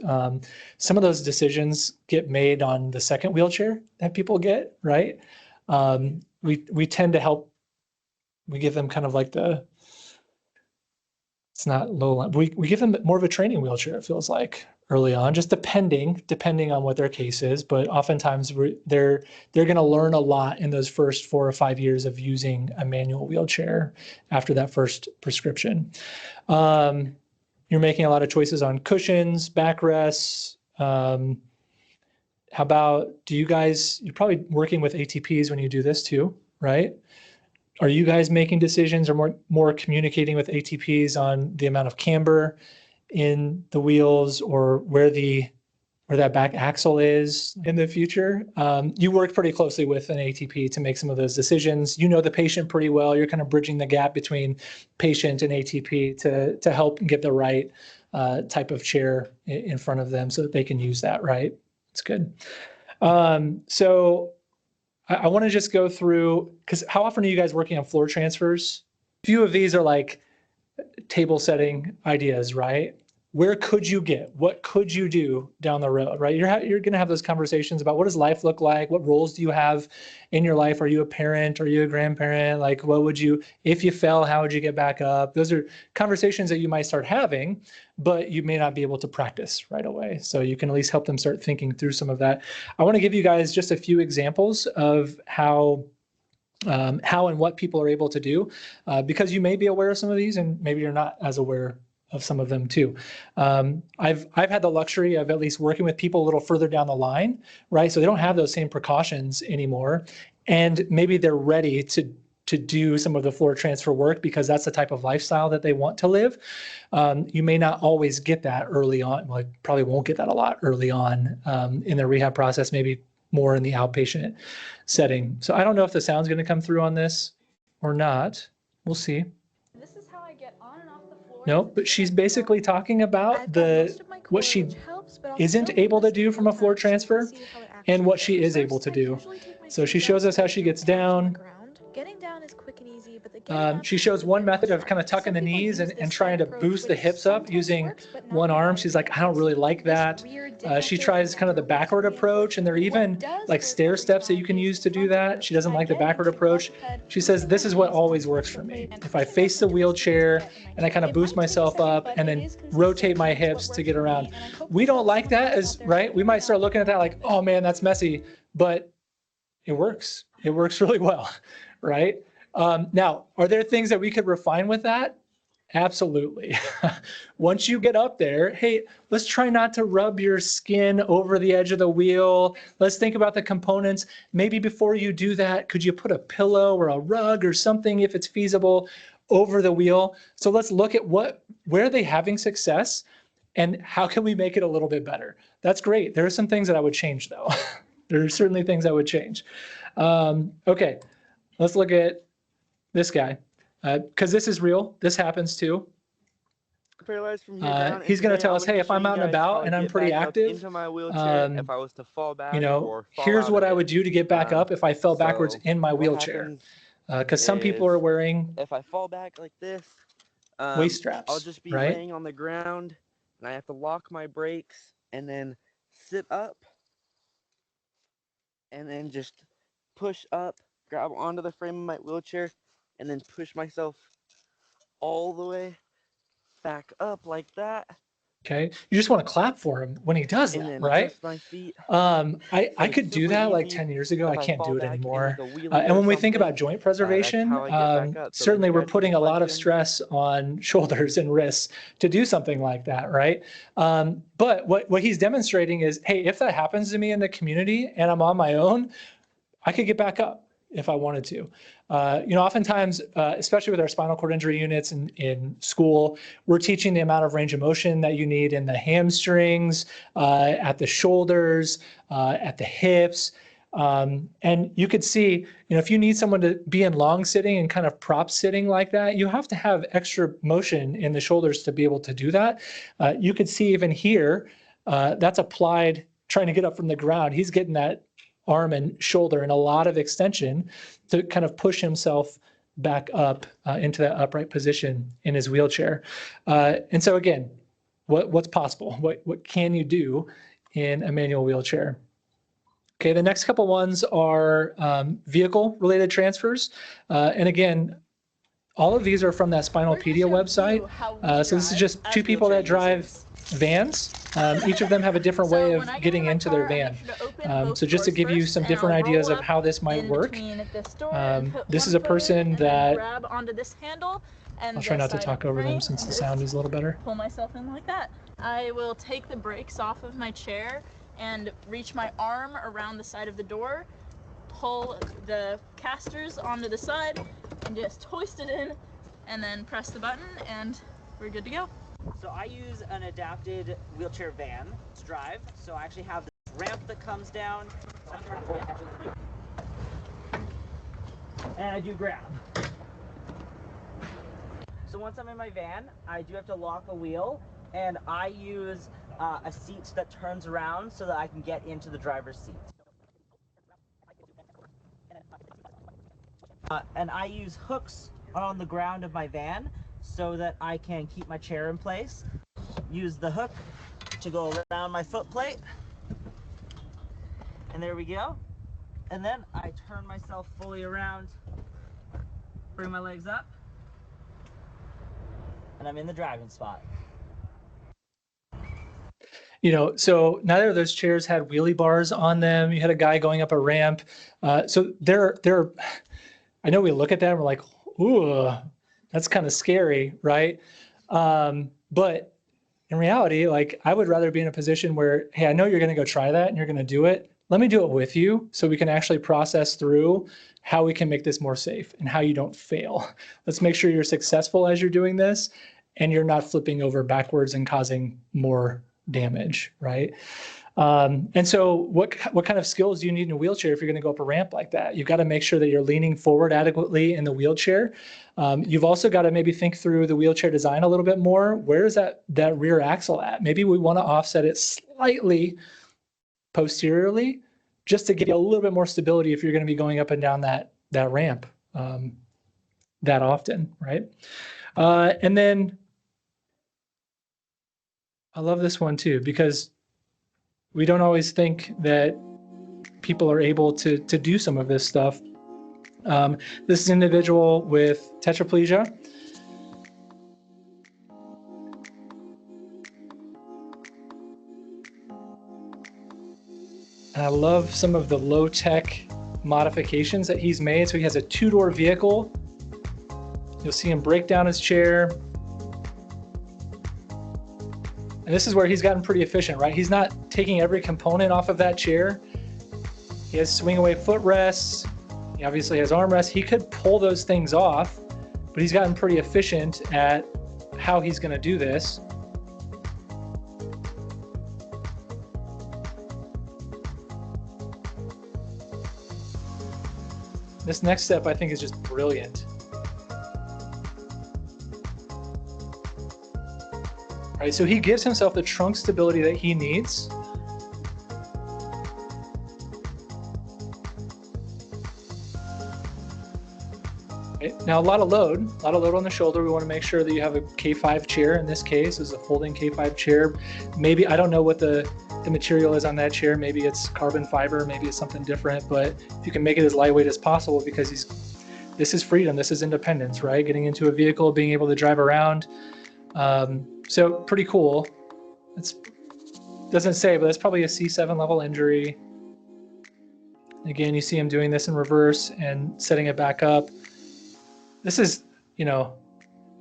Speaker 2: Some of those decisions get made on the second wheelchair that people get, right? We tend to help. We give them kind of like it's not low line. We give them more of a training wheelchair, it feels like, early on, just depending on what their case is. But oftentimes they're going to learn a lot in those first 4 or 5 years of using a manual wheelchair after that first prescription. You're making a lot of choices on cushions, backrests. How about, you're probably working with ATPs when you do this too, right? Are you guys making decisions or more communicating with ATPs on the amount of camber in the wheels or where that back axle is in the future? You work pretty closely with an ATP to make some of those decisions. You know the patient pretty well. You're kind of bridging the gap between patient and ATP to help get the right type of chair in front of them so that they can use that, right? It's good. So I want to just go through, because how often are you guys working on floor transfers? A few of these are like table setting ideas, right? Where could you get? What could you do down the road, right? You're going to have those conversations about what does life look like? What roles do you have in your life? Are you a parent? Are you a grandparent? Like, what would you, if you fell, how would you get back up? Those are conversations that you might start having, but you may not be able to practice right away. So you can at least help them start thinking through some of that. I want to give you guys just a few examples of how how and what people are able to do, because you may be aware of some of these and maybe you're not as aware of some of them too. I've had the luxury of at least working with people a little further down the line, right? So they don't have those same precautions anymore, and maybe they're ready to do some of the floor transfer work because that's the type of lifestyle that they want to live. You may not always get that early on. Well, probably won't get that a lot early on in the rehab process, maybe more in the outpatient setting. So I don't know if the sound's going to come through on this or not. We'll see.
Speaker 3: This is how I get on and off the floor.
Speaker 2: No, but she's basically talking about what she isn't able to do from a floor transfer and what she is able to do. So she shows us how she gets down.
Speaker 3: Getting down is quick and easy, but
Speaker 2: she shows one method of kind of tucking the knees and trying to boost the hips up using one arm. She's like, I don't really like that. She tries kind of the backward approach, and there are even like stair steps that you can use to do that. She doesn't like the backward approach. She says, this is what always works for me. If I face the wheelchair and I kind of boost myself up and then rotate my hips to get around. We don't like that, right? We might start looking at that like, oh man, that's messy, but it works. It works really well. Right? Now, are there things that we could refine with that? Absolutely. Once you get up there, hey, let's try not to rub your skin over the edge of the wheel. Let's think about the components. Maybe before you do that, could you put a pillow or a rug or something, if it's feasible, over the wheel? So let's look at where are they having success and how can we make it a little bit better? That's great. There are some things that I would change though. There are certainly things I would change. Okay. Let's look at this guy, because this is real. This happens too. He's going to tell us, hey, if I'm out and about and I'm pretty active,
Speaker 4: if I was to fall back,
Speaker 2: here's what I would do to get back up if I fell backwards in my wheelchair. Because some people are wearing,
Speaker 4: if I fall back like this,
Speaker 2: waist straps,
Speaker 4: I'll just be
Speaker 2: right?
Speaker 4: laying on the ground, and I have to lock my brakes and then sit up and then just push up, grab onto the frame of my wheelchair, and then push myself all the way back up like that.
Speaker 2: Okay, you just want to clap for him when he does that, right?
Speaker 4: My feet.
Speaker 2: I could do that like 10 years ago. I can't do it anymore. And when we think about joint preservation, certainly we're putting a lot of stress on shoulders and wrists to do something like that, right? But what he's demonstrating is, hey, if that happens to me in the community and I'm on my own, I could get back up if I wanted to. Oftentimes, especially with our spinal cord injury units in school, we're teaching the amount of range of motion that you need in the hamstrings, at the shoulders, at the hips. And you could see, if you need someone to be in long sitting and kind of prop sitting like that, you have to have extra motion in the shoulders to be able to do that. You could see even here, that's applied trying to get up from the ground. He's getting that arm and shoulder and a lot of extension to kind of push himself back up into that upright position in his wheelchair. And so again, what's possible? What can you do in a manual wheelchair? Okay, the next couple ones are vehicle related transfers. And again, all of these are from that Spinalpedia website. So this is just two people that drive vans. Each of them have a different way of getting into their van. So just to give you some different ideas of how this might work, this is a person that, I'll try not to talk over them since the sound is a little better.
Speaker 3: Pull myself in like that. I will take the brakes off of my chair and reach my arm around the side of the door, pull the casters onto the side, and just hoist it in, and then press the button, and we're good to go.
Speaker 5: So I use an adapted wheelchair van to drive. So I actually have this ramp that comes down, and I do grab. So once I'm in my van, I do have to lock the wheel, and I use a seat that turns around so that I can get into the driver's seat. And I use hooks on the ground of my van so that I can keep my chair in place. Use the hook to go around my foot plate. And there we go. And then I turn myself fully around, bring my legs up, and I'm in the driving spot.
Speaker 2: So neither of those chairs had wheelie bars on them. You had a guy going up a ramp. So they're I know we look at that and we're like, ooh, that's kind of scary, right? But in reality, like I would rather be in a position where, hey, I know you're going to go try that and you're going to do it. Let me do it with you so we can actually process through how we can make this more safe and how you don't fail. Let's make sure you're successful as you're doing this and you're not flipping over backwards and causing more damage, right? And so what kind of skills do you need in a wheelchair if you're going to go up a ramp like that? You've got to make sure that you're leaning forward adequately in the wheelchair. You've also got to maybe think through the wheelchair design a little bit more. Where is that rear axle at? Maybe we want to offset it slightly posteriorly just to give you a little bit more stability if you're going to be going up and down that ramp that often, right? And then I love this one too, because we don't always think that people are able to do some of this stuff. This is an individual with tetraplegia. And I love some of the low-tech modifications that he's made. So he has a two-door vehicle. You'll see him break down his chair. And this is where he's gotten pretty efficient, right? He's not taking every component off of that chair. He has swing away footrests. He obviously has armrests. He could pull those things off, but he's gotten pretty efficient at how he's going to do this. This next step, I think, is just brilliant. All right, so he gives himself the trunk stability that he needs. Okay, now a lot of load on the shoulder. We want to make sure that you have a K5 chair. In this case, is a folding K5 chair. Maybe, I don't know what the material is on that chair. Maybe it's carbon fiber, maybe it's something different, but if you can make it as lightweight as possible, because this is freedom, this is independence, right? Getting into a vehicle, being able to drive around. So pretty cool. It doesn't say, but it's probably a C7 level injury. Again, you see him doing this in reverse and setting it back up. This is, you know,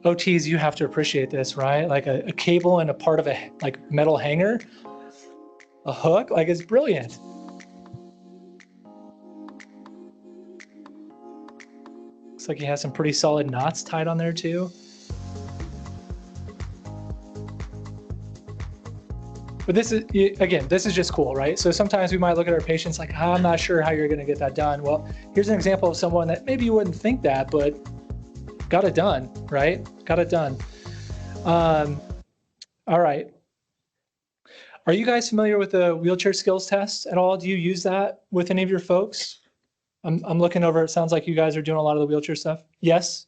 Speaker 2: OTs, you have to appreciate this, right? Like a cable and a part of a metal hanger, a hook, like it's brilliant. Looks like he has some pretty solid knots tied on there too. But this is, again, this is just cool, right? So sometimes we might look at our patients like, oh, I'm not sure how you're going to get that done. Well, here's an example of someone that maybe you wouldn't think that, but got it done, right? Got it done. All right. Are you guys familiar with the wheelchair skills test at all? Do you use that with any of your folks? I'm looking over. It sounds like you guys are doing a lot of the wheelchair stuff. Yes?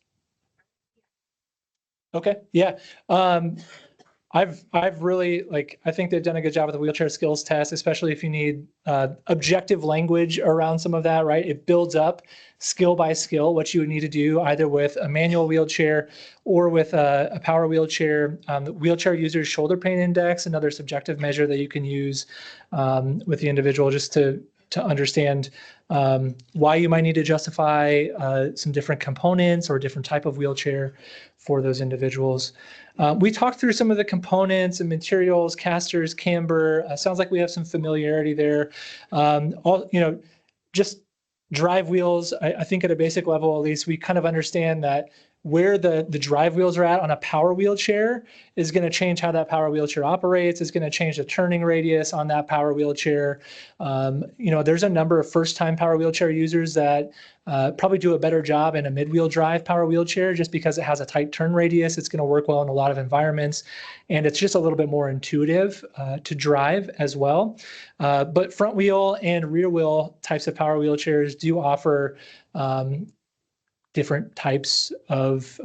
Speaker 2: Okay. Yeah. I've really, I think they've done a good job with the wheelchair skills test, especially if you need objective language around some of that, right? It builds up skill by skill, what you would need to do either with a manual wheelchair or with a power wheelchair. The wheelchair user's shoulder pain index, another subjective measure that you can use with the individual just to understand why you might need to justify some different components or a different type of wheelchair for those individuals. We talked through some of the components and materials, casters, camber. Sounds like we have some familiarity there. Just drive wheels. I think at a basic level, at least, we kind of understand that where the drive wheels are at on a power wheelchair is going to change how that power wheelchair operates. It's going to change the turning radius on that power wheelchair. There's a number of first-time power wheelchair users that probably do a better job in a mid-wheel drive power wheelchair just because it has a tight turn radius. It's going to work well in a lot of environments, and it's just a little bit more intuitive to drive as well. But front wheel and rear wheel types of power wheelchairs do offer different types of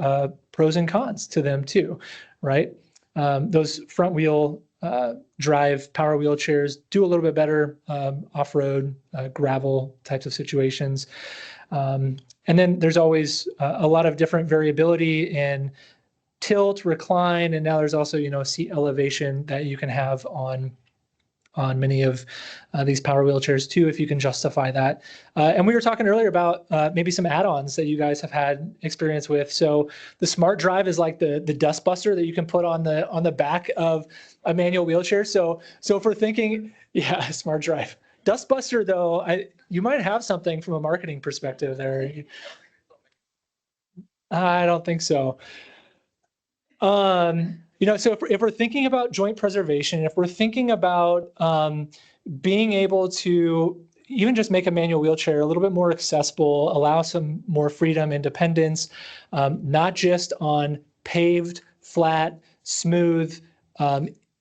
Speaker 2: pros and cons to them too, right? Those front wheel drive power wheelchairs do a little bit better off-road, gravel types of situations. And then there's always a lot of different variability in tilt, recline, and now there's also, seat elevation that you can have on on many of these power wheelchairs too, if you can justify that. And we were talking earlier about maybe some add-ons that you guys have had experience with. So the Smart Drive is like the dust buster that you can put on the back of a manual wheelchair. So if we're thinking, yeah, Smart Drive. Dust buster though, you might have something from a marketing perspective there. I don't think so. So if we're thinking about joint preservation, if we're thinking about being able to even just make a manual wheelchair a little bit more accessible, allow some more freedom, independence, not just on paved, flat, smooth,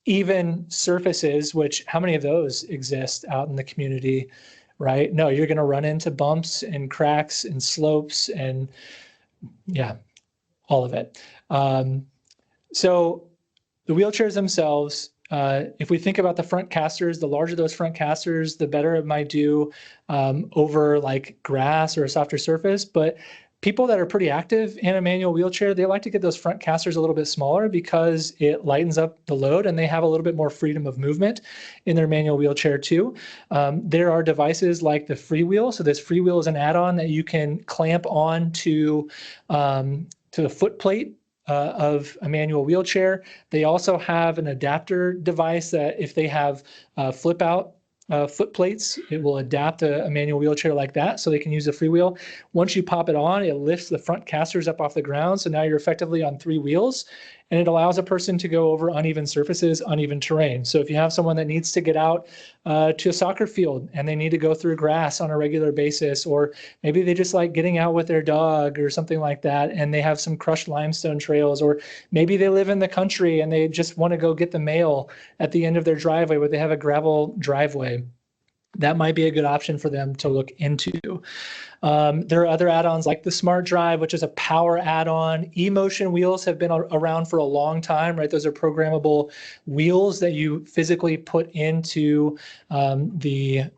Speaker 2: even surfaces, which how many of those exist out in the community, right? No, you're going to run into bumps and cracks and slopes and yeah, all of it. So the wheelchairs themselves, if we think about the front casters, the larger those front casters, the better it might do over like grass or a softer surface. But people that are pretty active in a manual wheelchair, they like to get those front casters a little bit smaller because it lightens up the load and they have a little bit more freedom of movement in their manual wheelchair too. There are devices like the Freewheel. So this Freewheel is an add-on that you can clamp on to the foot plate of a manual wheelchair. They also have an adapter device that if they have flip out foot plates, it will adapt a manual wheelchair like that so they can use the Freewheel. Once you pop it on, it lifts the front casters up off the ground. So now you're effectively on 3 wheels and it allows a person to go over uneven surfaces, uneven terrain. So if you have someone that needs to get out to a soccer field and they need to go through grass on a regular basis, or maybe they just like getting out with their dog or something like that, and they have some crushed limestone trails, or maybe they live in the country and they just want to go get the mail at the end of their driveway where they have a gravel driveway. That might be a good option for them to look into. There are other add-ons like the Smart Drive, which is a power add-on. E-motion wheels have been around for a long time, right? Those are programmable wheels that you physically put into the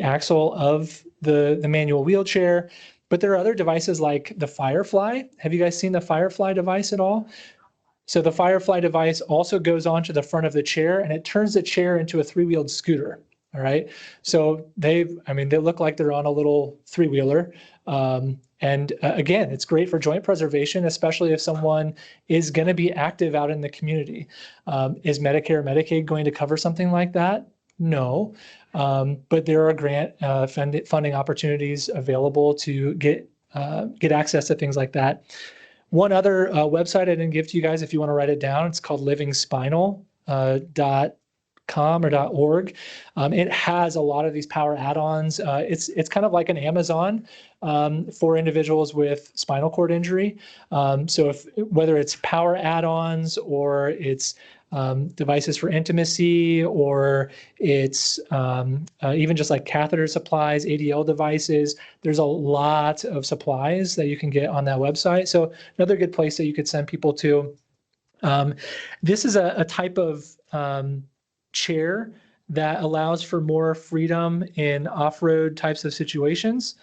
Speaker 2: axle of the manual wheelchair. But there are other devices like the Firefly. Have you guys seen the Firefly device at all? So the Firefly device also goes onto the front of the chair and it turns the chair into a 3-wheeled scooter. All right. So they look like they're on a little 3-wheeler. Again, it's great for joint preservation, especially if someone is going to be active out in the community. Is Medicare or Medicaid going to cover something like that? No. But there are grant funding opportunities available to get access to things like that. One other website I didn't give to you guys, if you want to write it down, it's called livingspinal.com or .org. It has a lot of these power add-ons. It's kind of like an Amazon for individuals with spinal cord injury. So whether it's power add-ons or it's devices for intimacy, or it's even just like catheter supplies, ADL devices, there's a lot of supplies that you can get on that website. So another good place that you could send people to. This is a type of chair that allows for more freedom in off-road types of situations.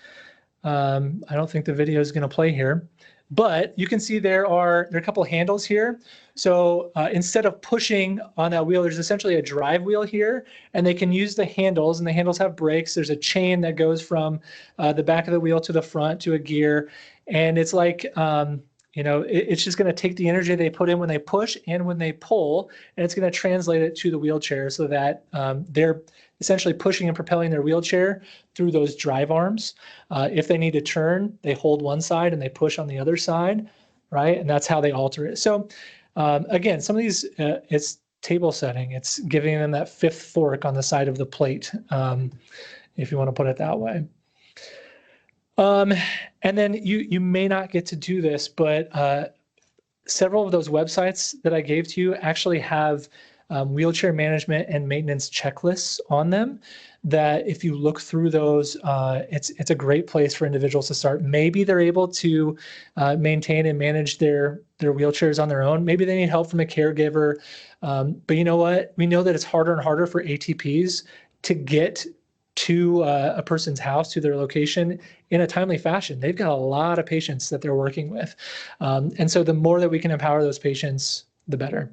Speaker 2: I don't think the video is going to play here, but you can see there are a couple of handles here. So instead of pushing on that wheel, there's essentially a drive wheel here, and they can use the handles, and the handles have brakes. There's a chain that goes from the back of the wheel to the front to a gear, and it's like it's just going to take the energy they put in when they push and when they pull, and it's going to translate it to the wheelchair so that they're essentially pushing and propelling their wheelchair through those drive arms. If they need to turn, they hold one side and they push on the other side, right? And that's how they alter it. So again, some of these, it's table setting. It's giving them that 5th fork on the side of the plate, if you want to put it that way. And then you may not get to do this, but several of those websites that I gave to you actually have wheelchair management and maintenance checklists on them that if you look through those, it's a great place for individuals to start. Maybe they're able to maintain and manage their wheelchairs on their own. Maybe they need help from a caregiver. But you know what? We know that it's harder and harder for ATPs to get to a person's house, to their location in a timely fashion. They've got a lot of patients that they're working with. And so the more that we can empower those patients, the better.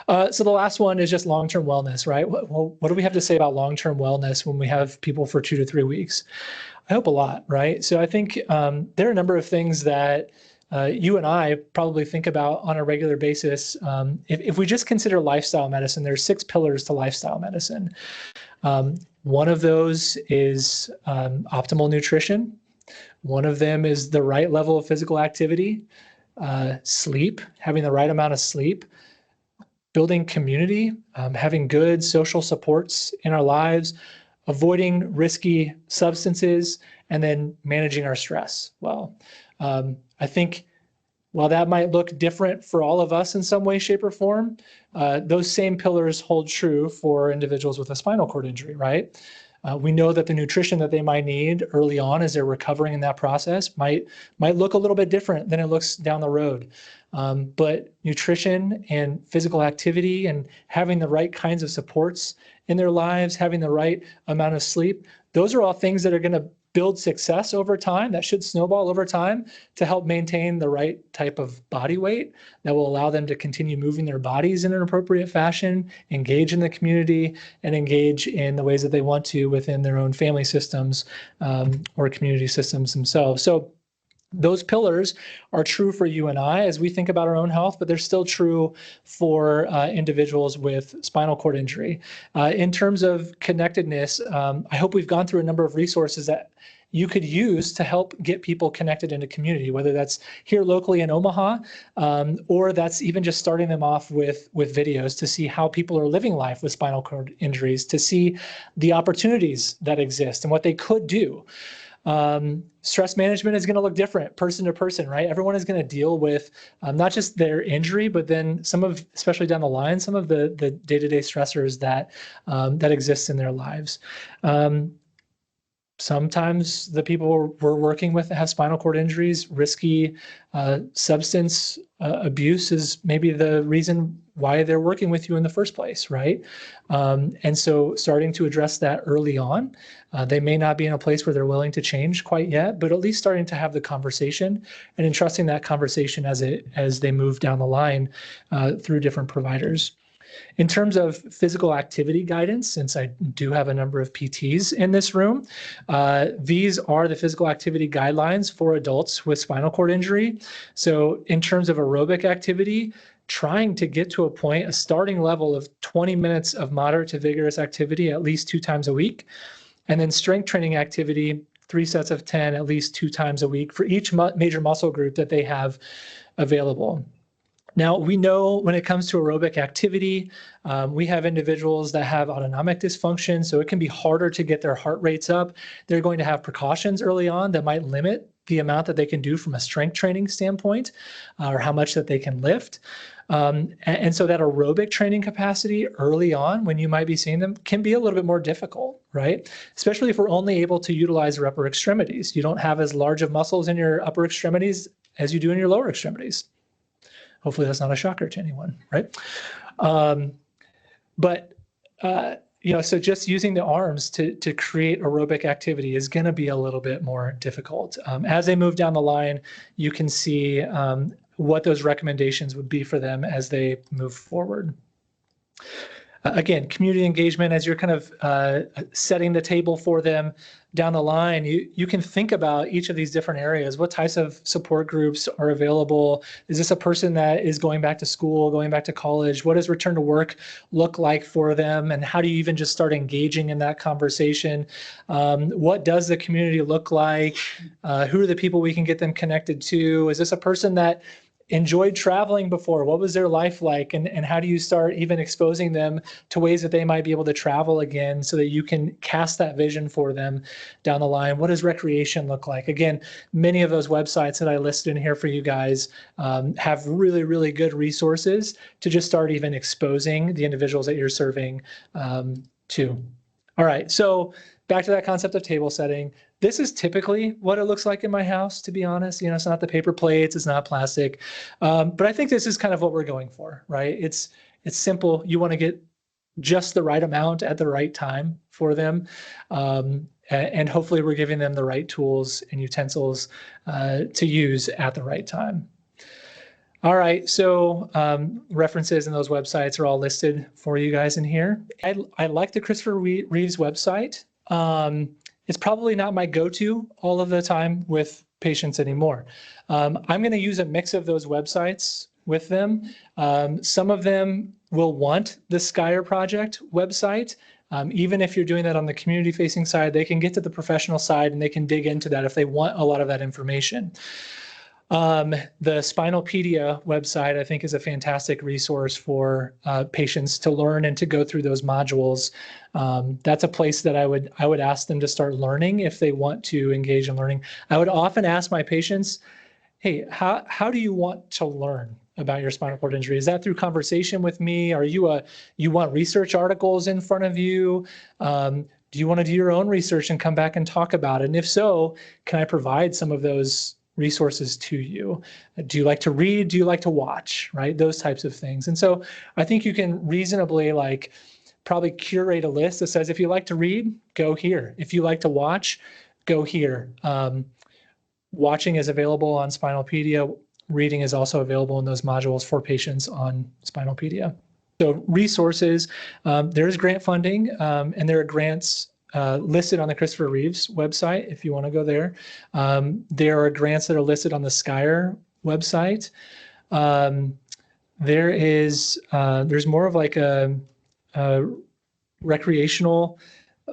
Speaker 2: So the last one is just long-term wellness, right? What do we have to say about long-term wellness when we have people for 2 to 3 weeks? I hope a lot, right? So I think there are a number of things that you and I probably think about on a regular basis. If we just consider lifestyle medicine, there's 6 pillars to lifestyle medicine. One of those is optimal nutrition. One of them is the right level of physical activity, sleep, having the right amount of sleep, building community, having good social supports in our lives, avoiding risky substances, and then managing our stress well. I think while that might look different for all of us in some way, shape, or form, those same pillars hold true for individuals with a spinal cord injury, right? We know that the nutrition that they might need early on as they're recovering in that process might look a little bit different than it looks down the road. But nutrition and physical activity and having the right kinds of supports in their lives, having the right amount of sleep, those are all things that are going to build success over time, that should snowball over time to help maintain the right type of body weight that will allow them to continue moving their bodies in an appropriate fashion, engage in the community, and engage in the ways that they want to within their own family systems or community systems themselves. So those pillars are true for you and I as we think about our own health, but they're still true for individuals with spinal cord injury. In terms of connectedness, I hope we've gone through a number of resources that you could use to help get people connected into community, whether that's here locally in Omaha, or that's even just starting them off with videos to see how people are living life with spinal cord injuries, to see the opportunities that exist and what they could do. Stress management is going to look different person to person, right? Everyone is going to deal with not just their injury, but then especially down the line, some of the day-to-day stressors that exist in their lives. Sometimes the people we're working with that have spinal cord injuries, risky substance abuse is maybe the reason why they're working with you in the first place, right? And so starting to address that early on, they may not be in a place where they're willing to change quite yet, but at least starting to have the conversation and entrusting that conversation as they move down the line through different providers. In terms of physical activity guidance, since I do have a number of PTs in this room, these are the physical activity guidelines for adults with spinal cord injury. So in terms of aerobic activity, trying to get to a starting level of 20 minutes of moderate to vigorous activity at least 2 times a week, and then strength training activity, 3 sets of 10 at least 2 times a week for each major muscle group that they have available. Now, we know when it comes to aerobic activity, we have individuals that have autonomic dysfunction, so it can be harder to get their heart rates up. They're going to have precautions early on that might limit the amount that they can do from a strength training standpoint, or how much that they can lift. And so that aerobic training capacity early on, when you might be seeing them, can be a little bit more difficult, right? Especially if we're only able to utilize your upper extremities. You don't have as large of muscles in your upper extremities as you do in your lower extremities. Hopefully that's not a shocker to anyone, right? So just using the arms to create aerobic activity is going to be a little bit more difficult. As they move down the line, you can see what those recommendations would be for them as they move forward. Again, community engagement, as you're kind of setting the table for them down the line, you can think about each of these different areas. What types of support groups are available? Is this a person that is going back to school, going back to college? What does return to work look like for them? And how do you even just start engaging in that conversation? What does the community look like? Who are the people we can get them connected to? Is this a person that enjoyed traveling before? What was their life like? And how do you start even exposing them to ways that they might be able to travel again so that you can cast that vision for them down the line? What does recreation look like? Again, many of those websites that I listed in here for you guys have really, really good resources to just start even exposing the individuals that you're serving to. All right, so back to that concept of table setting. This is typically what it looks like in my house, to be honest. You know, it's not the paper plates, it's not plastic. But I think this is kind of what we're going for, right? It's simple. You want to get just the right amount at the right time for them. And hopefully we're giving them the right tools and utensils to use at the right time. All right, so references in those websites are all listed for you guys in here. I like the Christopher Reeves website. It's probably not my go-to all of the time with patients anymore. I'm going to use a mix of those websites with them. Some of them will want the SCI Project website. Even if you're doing that on the community-facing side, they can get to the professional side and they can dig into that if they want a lot of that information. The Spinalpedia website, I think, is a fantastic resource for patients to learn and to go through those modules. That's a place that I would ask them to start learning if they want to engage in learning. I would often ask my patients, hey, how do you want to learn about your spinal cord injury? Is that through conversation with me? Are you want research articles in front of you? Do you want to do your own research and come back and talk about it? And if so, can I provide some of those resources to you? Do you like to read? Do you like to watch? Right? Those types of things. And so I think you can reasonably probably curate a list that says, if you like to read, go here. If you like to watch, go here. Watching is available on Spinalpedia. Reading is also available in those modules for patients on Spinalpedia. So resources, there is grant funding, and there are grants listed on the Christopher Reeves website if you want to go there. There are grants that are listed on the SCI website. There's more of like a recreational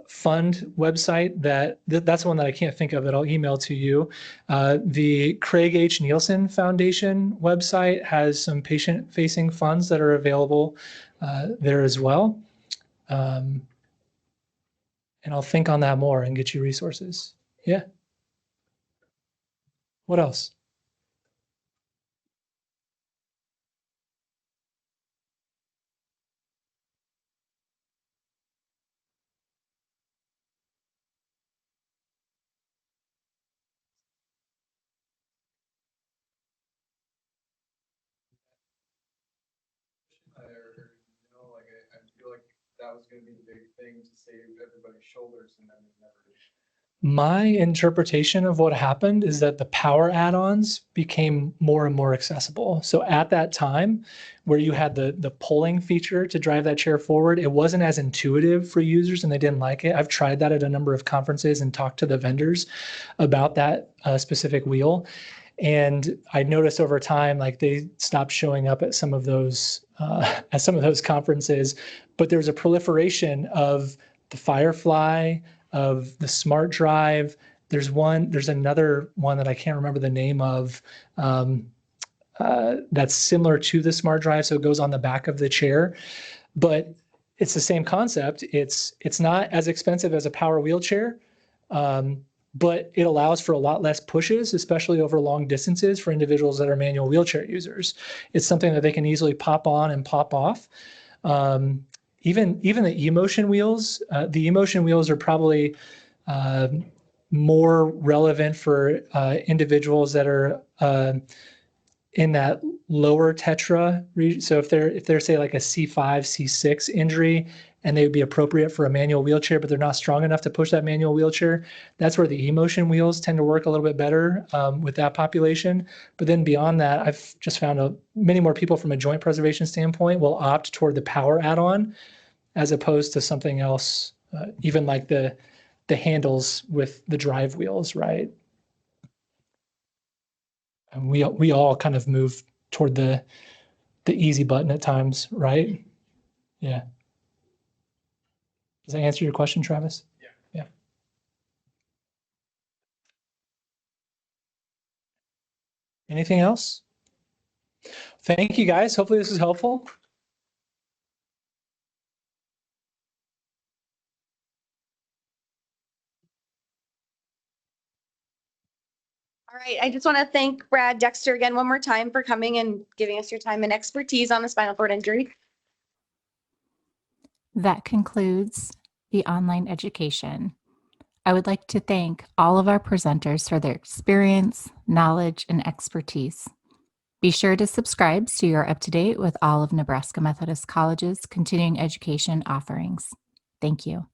Speaker 2: fund website that's one that I can't think of that I'll email to you. The Craig H. Nielsen Foundation website has some patient-facing funds that are available there as well. And I'll think on that more and get you resources. Yeah. What else? I feel like that was going to be the big thing to save everybody's shoulders, and then it never did. My interpretation of what happened is that the power add-ons became more and more accessible. So at that time, where you had the pulling feature to drive that chair forward, it wasn't as intuitive for users and they didn't like it. I've tried that at a number of conferences and talked to the vendors about that specific wheel. And I noticed over time, they stopped showing up at some of those conferences, but there was a proliferation of the Firefly, of the Smart Drive. There's another one that I can't remember the name of, that's similar to the Smart Drive. So it goes on the back of the chair, but it's the same concept. It's not as expensive as a power wheelchair, but it allows for a lot less pushes, especially over long distances for individuals that are manual wheelchair users. It's something that they can easily pop on and pop off. Even the emotion wheels, are probably more relevant for individuals that are in that lower tetra region. So if they're say like a C5, C6 injury, and they would be appropriate for a manual wheelchair, but they're not strong enough to push that manual wheelchair, that's where the emotion wheels tend to work a little bit better with that population. But then beyond that, I've just found many more people from a joint preservation standpoint will opt toward the power add-on as opposed to something else, even like the handles with the drive wheels, right? And we all kind of move toward the easy button at times, right? Yeah. Does that answer your question, Travis? Yeah. Anything else? Thank you, guys. Hopefully this is helpful.
Speaker 1: All right, I just want to thank Brad Dexter again one more time for coming and giving us your time and expertise on the spinal cord injury.
Speaker 6: That concludes the online education. I would like to thank all of our presenters for their experience, knowledge, and expertise. Be sure to subscribe so you're up to date with all of Nebraska Methodist College's continuing education offerings. Thank you.